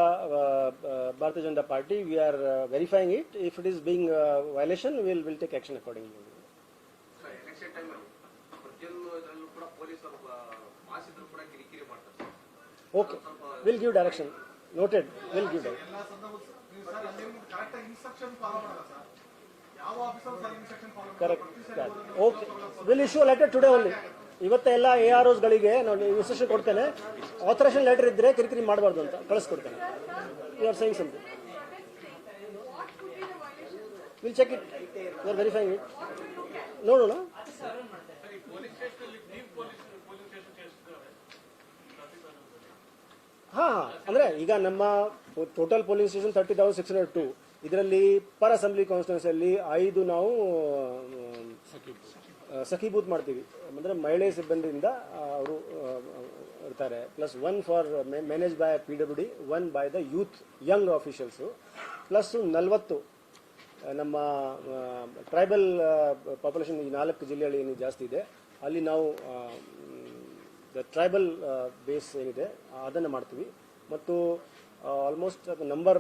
Bharatiya Janata Party. We are verifying it. If it is being violation, we'll take action accordingly. Election time ಅಲ್ಲಿ ಪ್ರತಿಯೊಂದು ಇದರಲ್ಲೂ ಕೂಡ ಪೊಲೀಸರು ಮಾಸಿದ್ರು ಕೂಡ ಕಿರಿಕಿರಿ ಮಾಡ್ತಾರೆ. Okay, we'll give direction. Noted. We'll give direction. ಎಲ್ಲ ಸಂದರ್ಭ ಸರ್ ಅಲ್ಲಿ ಕರೆಕ್ಟ್ ಆಗಿ ಇನ್ಸ್ಟ್ರಕ್ಷನ್ ಫಾಲೋ ಮಾಡಲ್ಲ ಸರ್. ಯಾವ officer sir instruction follow Correct. Okay. We'll issue a letter today only. ಇವತ್ತ ಎಲ್ಲ AROs ಗಳಿಗೆ ನಾನು ಇನ್ಸ್ಟ್ರಕ್ಷನ್ ಕೊಡ್ತೇನೆ. ಆಥರೈಸೇಷನ್ ಲೆಟರ್ ಇದ್ರೆ ಕಿರಿಕಿರಿ ಮಾಡಬಾರ್ದು ಅಂತ ಕಳಿಸ್ಕೊಡ್ತೇನೆ. You are saying something. Will check it. You are verifying it. ನೋಡೋಣ. ಹಾ, ಅಂದ್ರೆ ಈಗ ನಮ್ಮ ಟೋಟಲ್ ಪೋಲಿಂಗ್ ಸ್ಟೇಷನ್ 30,602. ಇದರಲ್ಲಿ ಪರ್ ಅಸೆಂಬ್ಲಿ ಕಾನ್ಸ್ಟಿಟ್ಯೂನ್ಸಿಯಲ್ಲಿ 5 ನಾವು ಸಖಿ ಬೂತ್ ಮಾಡ್ತೀವಿ. ಅಂದ್ರೆ ಮಹಿಳೆ ಸಿಬ್ಬಂದಿಯಿಂದ ಅವರು ಇರ್ತಾರೆ. Plus 1 for manage by PWD, 1 by the youth young officials, plus 40 ನಮ್ಮ ಟ್ರೈಬಲ್ ಪಾಪ್ಯುಲೇಷನ್ ಈ 4 ಜಿಲ್ಲೆಯಲ್ಲಿ ಏನು ಜಾಸ್ತಿ ಇದೆ ಅಲ್ಲಿ ನಾವು ದ ಟ್ರೈಬಲ್ ಬೇಸ್ ಏನಿದೆ ಅದನ್ನು ಮಾಡ್ತೀವಿ. ಮತ್ತು almost number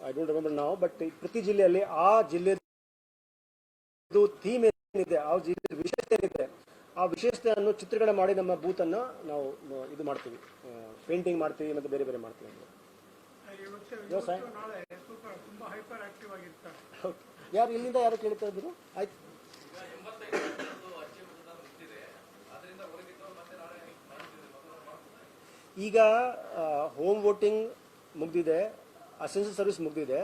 I don't remember ನಾವು, ಬಟ್ ಪ್ರತಿ ಜಿಲ್ಲೆಯಲ್ಲಿ ಆ ಜಿಲ್ಲೆದು ಥೀಮ್ ಏನಿದೆ, ಆ ಜಿಲ್ಲೆ ವಿಶೇಷತೆ ಏನಿದೆ, ಆ ವಿಶೇಷತೆಯನ್ನು ಚಿತ್ರೀಕರಣ ಮಾಡಿ ನಮ್ಮ ಬೂತ್ ಅನ್ನು ನಾವು ಇದು ಮಾಡ್ತೀವಿ, ಪೇಂಟಿಂಗ್ ಮಾಡ್ತೀವಿ ಮತ್ತು ಬೇರೆ ಬೇರೆ ಮಾಡ್ತೀವಿ. ನಾಳೆ ತುಂಬಾ ಹೈಪರ್ ಆಕ್ಟಿವ್ ಆಗಿರ್ತಾರೆ. ಯಾರು ಇಲ್ಲಿಂದ ಯಾರು ಕೇಳ್ತಾ ಇದ್ರು? ಆಯ್ತು, ಈಗ ಹೋಮ್ ವೋಟಿಂಗ್ ಮುಗ್ದಿದೆ, ಅಸೆನ್ಷಿಯಲ್ ಸರ್ವಿಸ್ ಮುಗ್ದಿದೆ.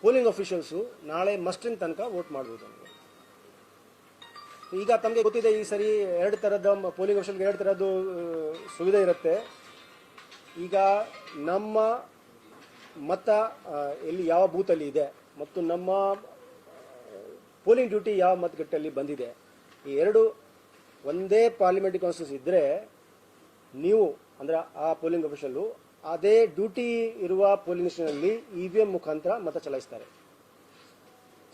ಪೋಲಿಂಗ್ ಅಫಿಷಿಯಲ್ಸು ನಾಳೆ ಮಸ್ಟ್ರಿಂಗ್ ತನಕ ವೋಟ್ ಮಾಡ್ಬೋದು. ಈಗ ತಮಗೆ ಗೊತ್ತಿದೆ, ಈ ಸರಿ 2 ಥರದ ಪೋಲಿಂಗ್ ಅಫಿಷಿಯಲ್ಗೆ 2 ಥರದ್ದು ಸುವಿಧೆ ಇರುತ್ತೆ. ಈಗ ನಮ್ಮ ಮತ ಎಲ್ಲಿ ಯಾವ ಬೂತಲ್ಲಿ ಇದೆ ಮತ್ತು ನಮ್ಮ ಪೋಲಿಂಗ್ ಡ್ಯೂಟಿ ಯಾವ ಮತಗಟ್ಟೆಯಲ್ಲಿ ಬಂದಿದೆ, ಈ 2 ಒಂದೇ ಪಾರ್ಲಿಮೆಂಟ್ರಿ ಕಾನ್ಸ್ಟಿಟ್ಯೂನ್ಸಿ ಇದ್ದರೆ ನೀವು ಅಂದರೆ ಆ ಪೋಲಿಂಗ್ ಅಫಿಷಿಯಲ್ಲು ಅದೇ ಡ್ಯೂಟಿ ಇರುವ ಪೋಲಿಂಗ್ ಸ್ಟೇಷನಲ್ಲಿ EVM ಮುಖಾಂತರ ಮತ ಚಲಾಯಿಸ್ತಾರೆ.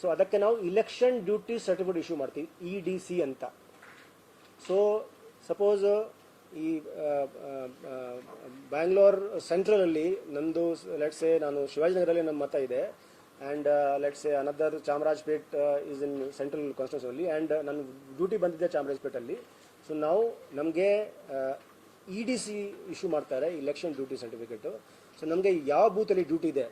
ಸೊ ಅದಕ್ಕೆ ನಾವು ಇಲೆಕ್ಷನ್ ಡ್ಯೂಟಿ ಸರ್ಟಿಫಿಕೇಟ್ ಇಶ್ಯೂ ಮಾಡ್ತೀವಿ, EDC ಅಂತ. ಸೊ ಸಪೋಸ್ ಈ ಬ್ಯಾಂಗ್ಳೂರ್ ಸೆಂಟ್ರಲಲ್ಲಿ ನಂದು ಲೆಟ್ಸ್ ಸೇ ನಾನು ಶಿವಾಜಿನಗರಲ್ಲಿ ನಮ್ಮ ಮತ ಇದೆ, and let's say another Chamarajpet is in central ಕಾನ್ಸ್ಟಿಟ್ಯೂನ್ಸಿಯಲ್ಲಿ, ಆ್ಯಂಡ್ ನನ್ನ ಡ್ಯೂಟಿ ಬಂದಿದ್ದೆ ಚಾಮರಾಜಪೇಟಲ್ಲಿ. ಸೊ ನಾವು ನಮಗೆ EDC ಇಶ್ಯೂ ಮಾಡ್ತಾರೆ, ಇಲೆಕ್ಷನ್ ಡ್ಯೂಟಿ ಸರ್ಟಿಫಿಕೇಟು. ಸೊ ನಮಗೆ ಯಾವ ಬೂತಲ್ಲಿ ಡ್ಯೂಟಿ ಇದೆ,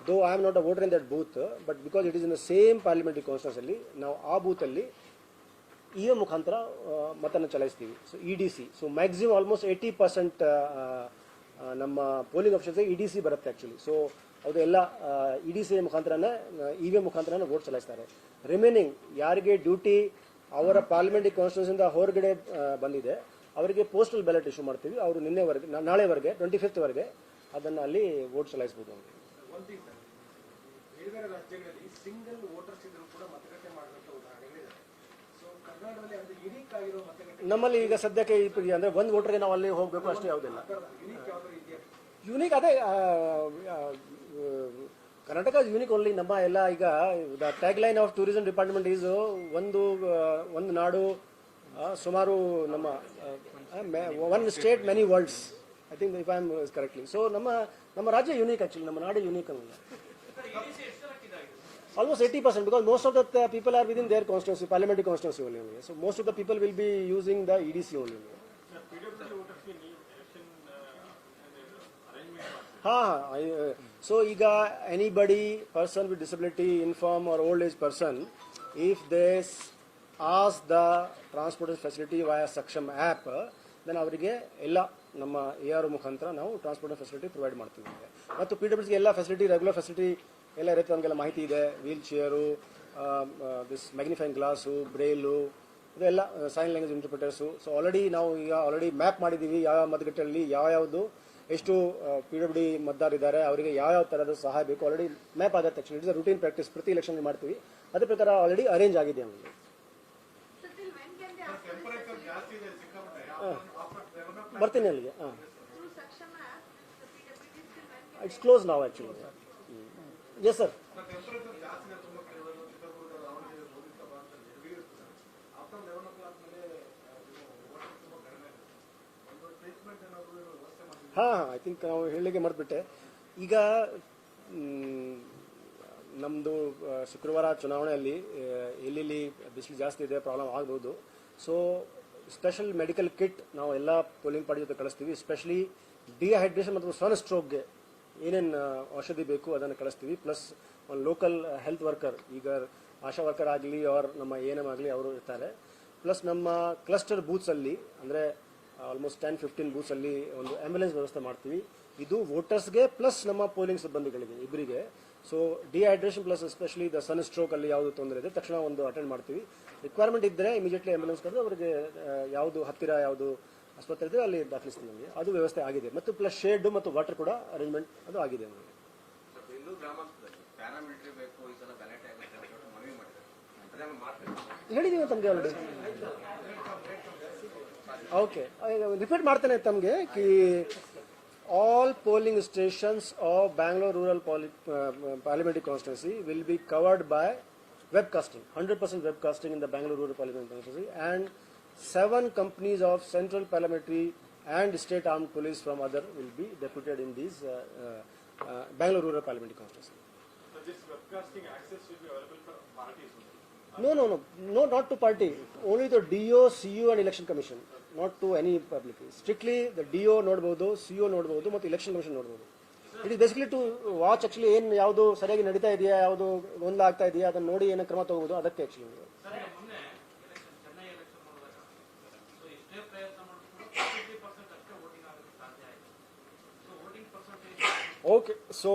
though I am not a voter in that booth, but because it is in the same parliamentary ಕಾನ್ಸ್ಟಿಟ್ಯೂನ್ಸಿಯಲ್ಲಿ ನಾವು ಆ ಬೂತಲ್ಲಿ EVM ಮುಖಾಂತರ ಮತನ ಚಲಾಯಿಸ್ತೀವಿ. So EDC, so maximum almost 80% ನಮ್ಮ ಪೋಲಿಂಗ್ ಆಫೀಸರ್ಗೆ EDC ಬರುತ್ತೆ ಆ್ಯಕ್ಚುಲಿ. ಸೊ ಅದು ಎಲ್ಲ EDC ಮುಖಾಂತರನೇ EVM ಮುಖಾಂತರನೇ ವೋಟ್ ಚಲಾಯಿಸ್ತಾರೆ. ರಿಮೈನಿಂಗ್ ಯಾರಿಗೆ ಡ್ಯೂಟಿ ಅವರ ಪಾರ್ಲಿಮೆಂಟರಿ ಕಾನ್ಸ್ಟಿಟ್ಯೂನ್ಸಿಂದ ಹೊರಗಡೆ ಬಂದಿದೆ ಅವರಿಗೆ ಪೋಸ್ಟಲ್ ಬ್ಯಾಲೆಟ್ ಇಶ್ಯೂ ಮಾಡ್ತೀವಿ. ಅವರು ನಿನ್ನೆವರೆಗೆ ನಾಳೆವರೆಗೆ 25th ಅದನ್ನು ಅಲ್ಲಿ ವೋಟ್ ಚಲಾಯಿಸ್ಬೋದು. ಒನ್ ಥಿಂಗ್ ಸರ್, ಬೇರೆ ಬೇರೆ ರಾಜ್ಯಗಳಲ್ಲಿ ಸಿಂಗಲ್ ವೋಟರ್ಸ್ ಇದ್ರು ಕೂಡ ಮತಗಟ್ಟೆ ಮಾಡುವಂತ ಉದಾಹರಣೆಗಳಿದೆ. ಸೊ ಕರ್ನಾಟಕದಲ್ಲಿ ಅಂದ್ರೆ ಯುನೀಕ್ ಆಗಿರೋ ಮತಗಟ್ಟೆ ನಮ್ಮಲ್ಲಿ ಈಗ ಸದ್ಯಕ್ಕೆ ಅಂದರೆ ಒಂದು ವೋಟರ್ಗೆ ನಾವು ಅಲ್ಲಿ ಹೋಗಬೇಕು ಅಷ್ಟೇ, ಯಾವುದಿಲ್ಲ ಯುನೀಕ್ ಯಾವ್ದಾದ್ರು ಇದೆಯಾ? ಯುನೀಕ್. ಅದೇ ಕರ್ನಾಟಕ ಯೂನಿಕ್ ಓನ್ಲಿ. ನಮ್ಮ ಎಲ್ಲ ಈಗ the tag line of tourism department is ಒಂದು ನಾಡು ಸುಮಾರು ನಮ್ಮ one state many world's, I think if I am correctly. So ನಮ್ಮ ರಾಜ್ಯ ಯೂನಿಕ್ ಆ್ಯಕ್ಚುಲಿ, ನಮ್ಮ ನಾಡು ಯೂನಿಕ್ ಅನ್ನಲ್ಲ. Almost 80%, because most of the people are within their constituency, parliamentary constituency only. So most of the people will be using the EDC only. So ಈಗ anybody, person with disability, infirm or old age person, if they ask the transportation facility via Saksham app, then ಅವರಿಗೆ ಎಲ್ಲ ನಮ್ಮ AR ಮುಖಾಂತರ ನಾವು transportation facility provide ಮಾಡ್ತೀವಿ. ಮತ್ತು PWDಗೆ ಎಲ್ಲ facility, regular facility ಎಲ್ಲ ಇರುತ್ತೆ, ನಮಗೆಲ್ಲ ಮಾಹಿತಿ ಇದೆ. Wheel chair, this magnifying glass, braille, ಇದೆಲ್ಲ ಸೈನ್ ಲ್ಯಾಂಗ್ವೇಜ್ ಇಂಟರ್ಪ್ರಿಟರ್ಸು. ಸೊ ನಾವು ಆಲ್ರೆಡಿ ಮ್ಯಾಪ್ ಮಾಡಿದ್ದೀವಿ ಯಾವ ಮತಗಟ್ಟೆಯಲ್ಲಿ ಯಾವ್ಯಾವುದು ಎಷ್ಟು PWD ಮತದಾರರಿದ್ದಾರೆ, ಅವರಿಗೆ ಯಾವ ಥರದ ಸಹಾಯ ಬೇಕು ಆಲ್ರೆಡಿ ಮ್ಯಾಪ್ ಆಗುತ್ತೆ. Actually it's a routine practice, ಪ್ರತಿ ಎಲೆಕ್ಷನ್ ಮಾಡ್ತೀವಿ. ಅದೇ ಪ್ರಕಾರ ಆಲ್ರೆಡಿ ಅರೇಂಜ್ ಆಗಿದೆ ನಮಗೆ. ಬರ್ತೀನಿ ಅಲ್ಲಿಗೆ. ಹಾಂ, ಇಟ್ಸ್ ಕ್ಲೋಸ್ ನಾವು ಆ್ಯಕ್ಚುಲಿ. Yes sir. ಹಾಂ, ಐ ಥಿಂಕ್ ನಾವು ಹೇಳಲಿಕ್ಕೆ ಮರೆತುಬಿಟ್ಟೆ. ಈಗ ನಮ್ಮದು ಶುಕ್ರವಾರ ಚುನಾವಣೆಯಲ್ಲಿ ಎಲ್ಲೆಲ್ಲಿ ಬಿಸಿಲು ಜಾಸ್ತಿ ಇದೆ, ಪ್ರಾಬ್ಲಮ್ ಆಗ್ಬೋದು. ಸೊ ಸ್ಪೆಷಲ್ ಮೆಡಿಕಲ್ ಕಿಟ್ ನಾವು ಎಲ್ಲ ಪೋಲಿಂಗ್ ಪಾರ್ಟಿ ಜೊತೆ ಕಳಿಸ್ತೀವಿ. ಸ್ಪೆಷಲಿ ಡಿಹೈಡ್ರೇಷನ್ ಮತ್ತು ಸನ್ ಸ್ಟ್ರೋಕ್ಗೆ ಏನೇನು ಔಷಧಿ ಬೇಕು ಅದನ್ನು ಕಳಿಸ್ತೀವಿ. ಪ್ಲಸ್ ಒಂದು ಲೋಕಲ್ ಹೆಲ್ತ್ ವರ್ಕರ್, ಈಗ ಆಶಾ ವರ್ಕರ್ ಆಗಲಿ ಆರ್ ನಮ್ಮ ANM ಆಗಲಿ ಅವರು ಇರ್ತಾರೆ. ಪ್ಲಸ್ ನಮ್ಮ ಕ್ಲಸ್ಟರ್ ಬೂತ್ಸಲ್ಲಿ ಅಂದರೆ ಆಲ್ಮೋಸ್ಟ್ 10-15 ಬೂತ್ಸಲ್ಲಿ ಒಂದು ಆಂಬ್ಯುಲೆನ್ಸ್ ವ್ಯವಸ್ಥೆ ಮಾಡ್ತೀವಿ. ಇದು ವೋಟರ್ಸ್ಗೆ ಪ್ಲಸ್ ನಮ್ಮ ಪೋಲಿಂಗ್ ಸಿಬ್ಬಂದಿಗಳಿಗೆ ಇಬ್ಬರಿಗೆ. So dehydration plus especially the sunstroke ಅಲ್ಲಿ ಯಾವುದು ತೊಂದರೆ ಇದೆ ತಕ್ಷಣ ಒಂದು ಅಟೆಂಡ್ ಮಾಡ್ತೀವಿ. ರಿಕ್ವೈರ್ಮೆಂಟ್ ಇದ್ದರೆ ಇಮಿಡಿಯೇಟ್ಲಿ ಆಂಬ್ಯುಲೆನ್ಸ್ ಕರೆದು ಅವರಿಗೆ ಯಾವುದು ಹತ್ತಿರ ಯಾವುದು ಆಸ್ಪತ್ರೆ ಇದೆ ಅಲ್ಲಿ ದಾಖಲಿಸ್ತೀವಿ. ನಮಗೆ ಅದು ವ್ಯವಸ್ಥೆ ಆಗಿದೆ. ಮತ್ತು ಪ್ಲಸ್ ಶೇಡ್ ಮತ್ತು ವಾಟರ್ ಕೂಡ ಅರೇಂಜ್ಮೆಂಟ್ ಅದು ಆಗಿದೆ ನಮಗೆ. ಹೇಳಿದ್ದೀವಿ ತಮಗೆ ಆಲ್ರೆಡಿ. ಓಕೆ, ರಿಪೀಟ್ ಮಾಡ್ತೇನೆ ತಮಗೆ ಕಿ all polling stations of Bangalore Rural Parliamentary Constituency will be covered by webcasting, 100% webcasting in the Bangalore Rural Parliamentary Constituency, and 7 companies of Central Parliamentary and State Armed Police from other will be deputed in these Bangalore Rural Parliamentary Constituency. So this webcasting access will be available for parties? No, not to party. Only the DO, CU and Election Commission. Not to any public. Strictly the DO ನೋಡಬಹುದು, CO ನೋಡಬಹುದು ಮತ್ತು election commission ನೋಡಬಹುದು. It is basically to watch actually ಏನು ಯಾವುದು ಸರಿಯಾಗಿ ನಡೀತಾ ಇದೆಯಾ, ಯಾವುದು ಗೊಂದಲ ಆಗ್ತಾ ಇದೆಯಾ ಅದನ್ನು ನೋಡಿ ಏನೋ ಕ್ರಮ ತಗೋಬಹುದು. ಅದಕ್ಕೆ ಆಕ್ಚುಲಿ ಓಕೆ. ಸೊ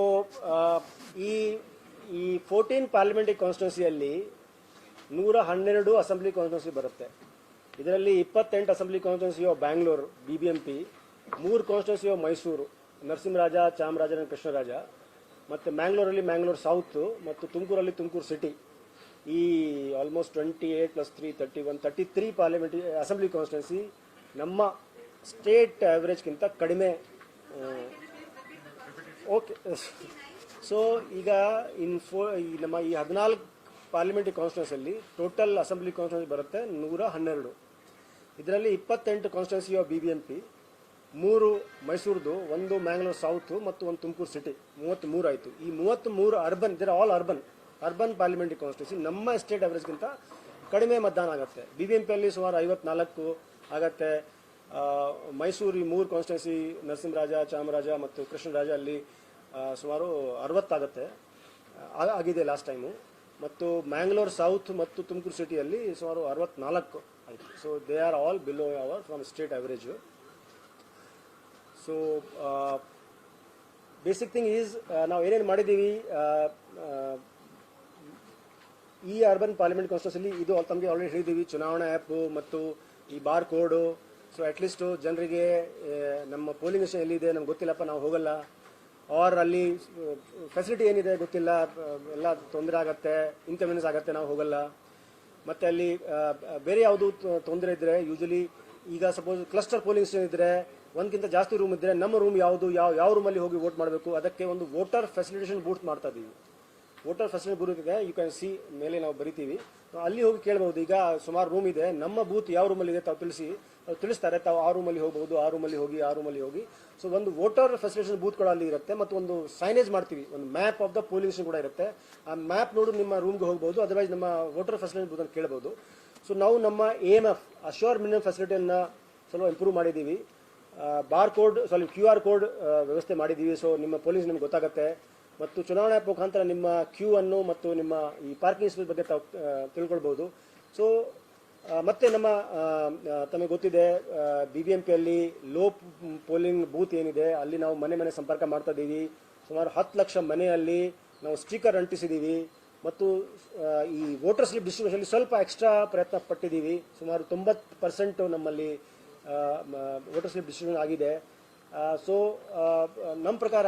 ಈ 14 ಪಾರ್ಲಿಮೆಂಟರಿ ಕಾನ್ಸ್ಟಿಟ್ಯೂನ್ಸಿಯಲ್ಲಿ 112 ಅಸೆಂಬ್ಲಿ ಕಾನ್ಸ್ಟಿಟ್ಯೂನ್ಸಿ ಬರುತ್ತೆ. ಇದರಲ್ಲಿ 28 assembly constituency of Bangalore BBMP, 3 constituency of Mysuru Narasimharaja, Chamaraja, Krishnaraja, ಮತ್ತು ಮ್ಯಾಂಗ್ಳೂರಲ್ಲಿ ಮ್ಯಾಂಗ್ಳೂರ್ ಸೌತ್ ಮತ್ತು ತುಮಕೂರಲ್ಲಿ ತುಮಕೂರು ಸಿಟಿ. ಈ ಆಲ್ಮೋಸ್ಟ್ 28 + 3 31 33 ಪಾರ್ಲಿಮೆಂಟರಿ ಅಸೆಂಬ್ಲಿ ಕಾನ್ಸ್ಟಿಟ್ಯೂನ್ಸಿ ನಮ್ಮ ಸ್ಟೇಟ್ ಆವ್ರೇಜ್ಗಿಂತ ಕಡಿಮೆ. ಓಕೆ. ಸೊ ಈಗ ನಮ್ಮ ಈ 14 ಪಾರ್ಲಿಮೆಂಟ್ರಿ ಕಾನ್ಸ್ಟಿಟ್ಯೂನ್ಸಿಯಲ್ಲಿ ಟೋಟಲ್ ಅಸೆಂಬ್ಲಿ ಕಾನ್ಸ್ಟಿಟ್ಯೂನ್ಸಿ ಬರುತ್ತೆ 112. ಇದರಲ್ಲಿ 28 constituency of BBMP, 3 ಮೈಸೂರ್ದು, 1 Mangalore south ಮತ್ತು 1 ತುಮಕೂರು ಸಿಟಿ, 33 ಆಯಿತು. ಈ 33 ಅರ್ಬನ್, ಇದರ ಆಲ್ ಅರ್ಬನ್ ಪಾರ್ಲಿಮೆಂಟ್ರಿ ಕಾನ್ಸ್ಟಿಟ್ಯೂನ್ಸಿ ನಮ್ಮ ಸ್ಟೇಟ್ ಅವರೇಜ್ಗಿಂತ ಕಡಿಮೆ ಮತದಾನ ಆಗುತ್ತೆ. BBMPಯಲ್ಲಿ ಸುಮಾರು 54 ಆಗತ್ತೆ. ಮೈಸೂರು 3 ಕಾನ್ಸ್ಟಿಟ್ಯೂನ್ಸಿ ನರಸಿಂಹರಾಜ, ಚಾಮರಾಜ ಮತ್ತು ಕೃಷ್ಣರಾಜ ಅಲ್ಲಿ ಸುಮಾರು 60 ಆಗುತ್ತೆ, ಆಗಿದೆ ಲಾಸ್ಟ್ ಟೈಮು. ಮತ್ತು ಮ್ಯಾಂಗ್ಳೂರ್ ಸೌತ್ ಮತ್ತು ತುಮಕೂರು ಸಿಟಿಯಲ್ಲಿ ಸುಮಾರು 64 ಆಯಿತು. So they are all below our from state average. So basic thing is ನಾವು ಏನೇನು ಮಾಡಿದ್ದೀವಿ ಈ ಅರ್ಬನ್ ಪಾರ್ಲಿಮೆಂಟ್ ಕಾನ್ಸ್ಟಿಟ್ಯೂನ್ಸಿಲಿ, ಇದು ತಮಗೆ ಆಲ್ರೆಡಿ ಹೇಳಿದ್ದೀವಿ, ಚುನಾವಣಾ ಆ್ಯಪು ಮತ್ತು ಈ ಬಾರ್ ಕೋಡು. ಸೊ ಅಟ್ಲೀಸ್ಟು ಜನರಿಗೆ ನಮ್ಮ ಪೋಲಿಂಗ್ ಸ್ಟೇಷನ್ ಎಲ್ಲಿದೆ ನಮ್ಗೆ ಗೊತ್ತಿಲ್ಲಪ್ಪ, ನಾವು ಹೋಗಲ್ಲ, ಆರ್ ಅಲ್ಲಿ ಫೆಸಿಲಿಟಿ ಏನಿದೆ ಗೊತ್ತಿಲ್ಲ, ಎಲ್ಲ ತೊಂದರೆ ಆಗುತ್ತೆ, ಇನ್ಕನ್ವೀನಿಯನ್ಸ್ ಆಗುತ್ತೆ, ನಾವು ಹೋಗಲ್ಲ. ಮತ್ತು ಅಲ್ಲಿ ಬೇರೆ ಯಾವುದು ತೊಂದರೆ ಇದ್ದರೆ, ಯೂಶಲಿ ಈಗ ಸಪೋಸ್ ಕ್ಲಸ್ಟರ್ ಪೋಲಿಂಗ್ ಸ್ಟೇಷನ್ ಇದ್ದರೆ, ಒಂದಕ್ಕಿಂತ ಜಾಸ್ತಿ ರೂಮ್ ಇದ್ದರೆ ನಮ್ಮ ರೂಮ್ ಯಾವುದು, ಯಾವ ರೂಮಲ್ಲಿ ಹೋಗಿ ವೋಟ್ ಮಾಡಬೇಕು, ಅದಕ್ಕೆ ಒಂದು ವೋಟರ್ ಫೆಸಿಲಿಟೇಷನ್ ಬೂತ್ ಮಾಡ್ತಾ ಇದ್ದೀವಿ. ವೋಟರ್ ಫೆಸಿಲಿಟಿ ಬೂತ್ ಇದೆ, ಯು ಕ್ಯಾನ್ ಸಿ ಮೇಲೆ ನಾವು ಬರಿತೀವಿ, ಅಲ್ಲಿ ಹೋಗಿ ಕೇಳ್ಬೋದು. ಈಗ ಸುಮಾರು ರೂಮ್ ಇದೆ, ನಮ್ಮ ಬೂತ್ ಯಾವ ರೂಮಲ್ಲಿ ಇದೆ ತಾವು ತಿಳಿಸ್ತಾರೆ, ತಾವು ಆ ರೂಮಲ್ಲಿ ಹೋಗಬಹುದು, ಆ ರೂಮಲ್ಲಿ ಹೋಗಿ. ಸೊ ಒಂದು ವೋಟರ್ ಫೆಸಿಲಿಟೇಷನ್ ಬೂತ್ ಕೂಡ ಅಲ್ಲಿ ಇರುತ್ತೆ, ಮತ್ತು ಒಂದು ಸೈನೇಜ್ ಮಾಡ್ತೀವಿ, ಒಂದು map of the polling station ಕೂಡ ಇರುತ್ತೆ. ಆ ಮ್ಯಾಪ್ ನೋಡು ನಿಮ್ಮ ರೂಮ್ಗೆ ಹೋಗ್ಬೋದು, ಅದರ್ವೈಸ್ ನಮ್ಮ ವೋಟರ್ ಫೆಸಿಲಿಟಿ ಬೂತ್ ಅಂತ ಕೇಳ್ಬೋದು. ಸೊ ನಾವು ನಮ್ಮ AMF ಅಶ್ಯೂರ್ ಮಿನಿಮಮ್ ಫೆಸಿಲಿಟಿಯನ್ನು ಸ್ವಲ್ಪ ಇಂಪ್ರೂವ್ ಮಾಡಿದ್ದೀವಿ. ಬಾರ್ ಕೋಡ್, QR ಕೋಡ್ ವ್ಯವಸ್ಥೆ ಮಾಡಿದ್ದೀವಿ. ಸೊ ನಿಮ್ಮ ಪೊಲೀಸ್ ನಿಮ್ಗೆ ಗೊತ್ತಾಗುತ್ತೆ. ಮತ್ತು ಚುನಾವಣಾ ಆ್ಯಪ್ ಮುಖಾಂತರ ನಿಮ್ಮ ಕ್ಯೂ ಅನ್ನು ಮತ್ತು ನಿಮ್ಮ ಈ ಪಾರ್ಕಿಂಗ್ ಸ್ಪೇಸ್ ಬಗ್ಗೆ ತಾವು ತಿಳ್ಕೊಳ್ಬೋದು. ಸೊ ಮತ್ತೆ ನಮ್ಮ ತಮಗೆ ಗೊತ್ತಿದೆ, BBMPಯಲ್ಲಿ ಲೋ ಪೋಲಿಂಗ್ ಬೂತ್ ಏನಿದೆ ಅಲ್ಲಿ ನಾವು ಮನೆ ಸಂಪರ್ಕ ಮಾಡ್ತಾ ಇದ್ದೀವಿ. ಸುಮಾರು 10 ಲಕ್ಷ ಮನೆಯಲ್ಲಿ ನಾವು ಸ್ಟಿಕ್ಕರ್ ಅಂಟಿಸಿದ್ದೀವಿ. ಮತ್ತು ಈ ವೋಟರ್ ಸ್ಲಿಪ್ ಡಿಸ್ಟ್ರಿಬ್ಯೂಷನ್ಲಿ ಸ್ವಲ್ಪ ಎಕ್ಸ್ಟ್ರಾ ಪ್ರಯತ್ನ ಪಟ್ಟಿದ್ದೀವಿ. ಸುಮಾರು 90% ನಮ್ಮಲ್ಲಿ ವೋಟರ್ ಸ್ಲಿಪ್ ಡಿಸ್ಟ್ರಿಬ್ಯೂಷನ್ ಆಗಿದೆ. ಸೊ ನಮ್ಮ ಪ್ರಕಾರ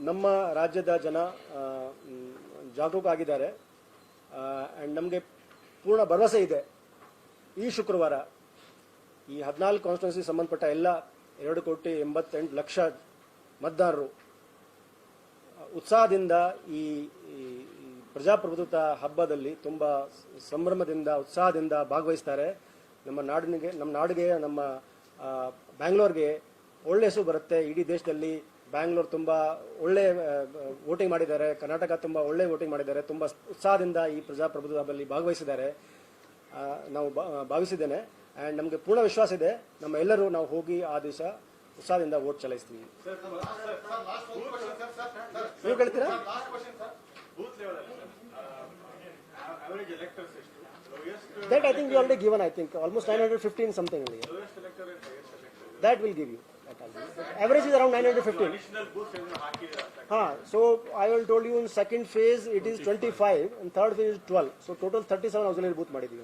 ನಮ್ಮ ರಾಜ್ಯದ ಜನ ಜಾಗರೂಕ ಆಗಿದ್ದಾರೆ. ಆ್ಯಂಡ್ ನಮಗೆ ಪೂರ್ಣ ಭರವಸೆ ಇದೆ, ಈ ಶುಕ್ರವಾರ ಈ 14 ಕಾನ್ಸ್ಟಿಟ್ಯೂನ್ಸಿ ಸಂಬಂಧಪಟ್ಟ ಎಲ್ಲ 2,88,00,000 ಮತದಾರರು ಉತ್ಸಾಹದಿಂದ ಈ ಪ್ರಜಾಪ್ರಭುತ್ವ ಹಬ್ಬದಲ್ಲಿ ತುಂಬ ಸಂಭ್ರಮದಿಂದ, ಉತ್ಸಾಹದಿಂದ ಭಾಗವಹಿಸ್ತಾರೆ. ನಮ್ಮ ನಾಡಿಗೆ, ನಮ್ಮ ಬ್ಯಾಂಗ್ಳೂರ್ಗೆ ಒಳ್ಳೆ ಹೆಸರು ಬರುತ್ತೆ. ಇಡೀ ದೇಶದಲ್ಲಿ ಬ್ಯಾಂಗ್ಳೂರ್ ತುಂಬ ಒಳ್ಳೆ ವೋಟಿಂಗ್ ಮಾಡಿದ್ದಾರೆ, ಕರ್ನಾಟಕ ತುಂಬ ಒಳ್ಳೆ ವೋಟಿಂಗ್ ಮಾಡಿದ್ದಾರೆ, ತುಂಬ ಉತ್ಸಾಹದಿಂದ ಈ ಪ್ರಜಾಪ್ರಭುತ್ವ ಹಬ್ಬದಲ್ಲಿ ಭಾಗವಹಿಸಿದ್ದಾರೆ ನಾವು ಭಾವಿಸಿದ್ದೇನೆ. ಆ್ಯಂಡ್ ನಮಗೆ ಪೂರ್ಣ ವಿಶ್ವಾಸ ಇದೆ, ನಮ್ಮ ಎಲ್ಲರೂ ನಾವು ಹೋಗಿ ಆ ದಿವಸ ಉತ್ಸಾಹದಿಂದ ವೋಟ್ ಚಲಾಯಿಸ್ತೀವಿ. ನೀವು ಕೇಳ್ತೀರಾ? average electors ಎಷ್ಟು? That I think we already given, I think almost 915 something. Lowest elector and highest elector. That will give you. Average is around 915. Additional booths ಏನು ಹಾಕಿದ್ದೀರಾ? So I will told you in second phase it is 25 and third phase is 12. So total 37 auxiliary booth ಮಾಡಿದ್ದೀವಿ.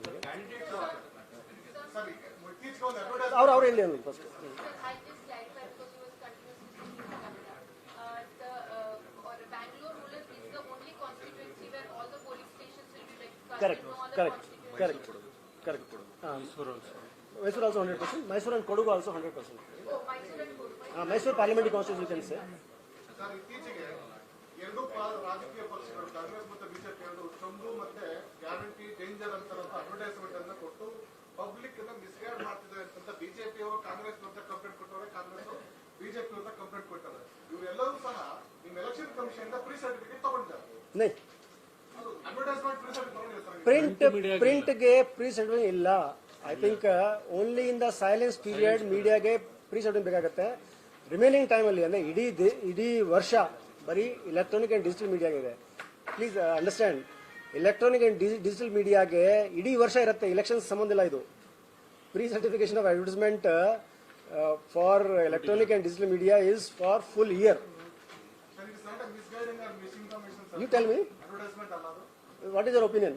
ಸರಿ, ಇತ್ತೀಚೆಗೆ ಒಂದು advertisement ಅವ್ರು ಎಲ್ಲಿ ಅನ್ನೋದು first. I just clarified because he was continuously speaking or Bangalore rural is the only constituency where all the polling stations will be rectified. Correct. No other Correct. constituency. Correct. Mysore also 100%. Mysore and Kodagu also 100%. Oh, Mysore and Kodugu. Mysore parliamentary constituency you can say. Sir, ಇತ್ತೀಚೆಗೆ ಎರಡು ರಾಜಕೀಯ ಪಕ್ಷಗಳು ಕಾಂಗ್ರೆಸ್ ಮತ್ತು BJP ಎರಡು ಚಂದು ಮತ್ತೆ guarantee danger ಅಂತಾರಂತ advertisement ಅನ್ನು ಕೊಟ್ಟು public ಅನ್ನ ಮಿಸ್ಗೈಡ್ ಮಾಡ್ತಿದ್ದಾರೆ ಅಂತ ಬಿಜೆಪಿ ಅವರು ಕಾಂಗ್ರೆಸ್ ವಿರುದ್ಧ ಕಂಪ್ಲೇಂಟ್ ಕೊಟ್ಟವ್ರೆ, ಕಾಂಗ್ರೆಸ್ ಬಿಜೆಪಿ ವಿರುದ್ಧ ಕಂಪ್ಲೇಂಟ್ ಕೊಟ್ಟವ್ರೆ. ಇವರೆಲ್ಲರೂ ಸಹ ನಿಮ್ಮ ಎಲೆಕ್ಷನ್ ಕಮಿಷನ್ ಇಂದ ಪ್ರೀ ಸರ್ಟಿಫಿಕೇಟ್ ತಗೊಂಡಿದ್ದಾರೆ. ಅಡ್ವರ್ಟೈಸ್ಮೆಂಟ್ ಪ್ರೀ ಸರ್ಟಿಫಿಕೇಟ್ ತಗೊಂಡಿದ್ದಾರೆ. ಪ್ರಿಂಟ್ಗೆ ಪ್ರೀ ಸರ್ಟಿಫಿಕೇಟ್ ಇಲ್ಲ. I think only in the silence period ಮೀಡಿಯಾಗೆ ಪ್ರೀ ಸರ್ಟಿಫಿಕೇಟ್ ಬೇಕಾಗುತ್ತೆ. ರಿಮೈನಿಂಗ್ ಟೈಮಲ್ಲಿ ಅಂದರೆ ಇಡೀ ವರ್ಷ ಬರೀ ಎಲೆಕ್ಟ್ರಾನಿಕ್ ಆ್ಯಂಡ್ ಡಿಜಿಟಲ್ ಮೀಡಿಯಾಗಿದೆ. Please understand, electronic and digital ಮೀಡಿಯಾಗೆ ಇಡೀ ವರ್ಷ ಇರುತ್ತೆ, ಎಲೆಕ್ಷನ್ಸ್ ಸಂಬಂಧ ಇಲ್ಲ ಇದು. Pre certification of advertisement for electronic and digital media is for full year. You tell me, what is your opinion?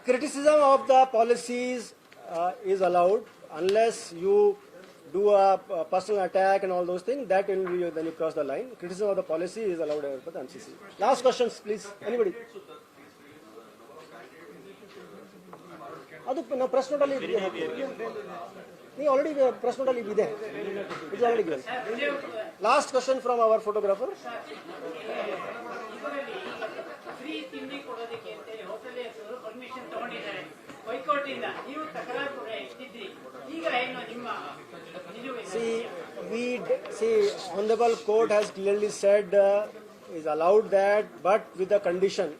Criticism of the policies is allowed unless you do a personal attack and all those things. That will be then you cross the line. Criticism of the policy is allowed by the MCC. Last questions, please. Anybody? ಅದು ನಾವು press ನೋಟಲ್ಲಿ ನೀವು already press ನೋಟಲ್ಲಿ ಇದೆ, ಇದು already. Last question from our photographer. ತಿಂಡಿ ಕೊಡೋದಕ್ಕೆ ಅಂತ hotel ಹೆಸರು permission ತಗೊಂಡಿದ್ದಾರೆ ಹೈಕೋರ್ಟಿಂದ. ನೀವು ತಕರಾರು ಕೂಡ ಇಟ್ಟಿದ್ರಿ. ಈಗ ಏನು ನಿಮ್ಮ ನಿಲುವು? See, Honorable Court has clearly said is allowed that, but with the condition.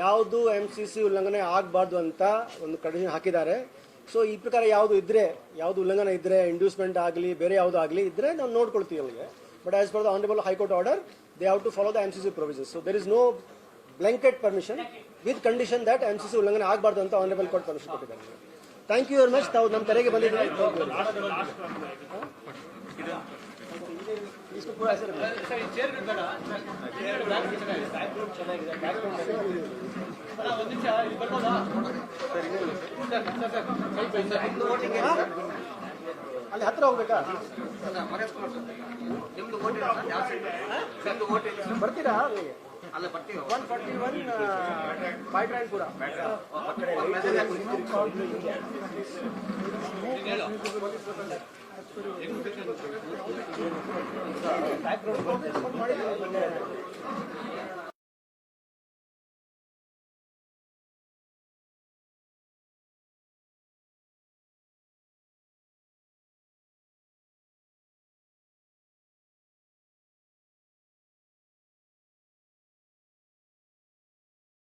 ಯಾವುದು MCC ಉಲ್ಲಂಘನೆ ಆಗಬಾರ್ದು ಅಂತ ಒಂದು ಕಂಡೀಷನ್ ಹಾಕಿದ್ದಾರೆ. ಸೊ ಈ ಪ್ರಕಾರ ಯಾವುದು ಉಲ್ಲಂಘನೆ ಇದ್ರೆ, ಇಂಡ್ಯೂಸ್ಮೆಂಟ್ ಆಗಲಿ ಬೇರೆ ಯಾವುದು ಆಗಲಿ ಇದ್ರೆ ನಾವು ನೋಡ್ಕೊಳ್ತೀವಿ ಅವರಿಗೆ. But as per the honourable high court order they have to follow the MCC provisions. So there is no blanket permission with condition that MCC ಉಲ್ಲಂಘನೆ ಆಗಬಾರ್ದು ಅಂತ ಆನರಬಲ್ ಕೋರ್ಟ್ ಪರ್ಮಿಷನ್ ಕೊಟ್ಟಿದ್ದಾರೆ. Thank you very much. ತಾವು ನಮ್ಮ ಕರೆಗೆ ಬಂದಿದ್ದೀವಿ. ಇಷ್ಟು ಪೂರ ಹೆಸರು ಅಲ್ಲಿ ಹತ್ರ ಹೋಗ್ಬೇಕಾ? ನಿಮ್ದು ಓಟ್ ಇಲ್ಲ ಸರ್? ಯಾವ ಸೈಡ್ ನಿಮ್ದು ಓಟ್ ಇಲ್ಲ ಸರ್? ಬರ್ತೀರಾ? ಅಲ್ಲ ಬರ್ತೀವಿ. 141 ಬಾಯ್ಟ್ರಾಯನ್ಪುರ.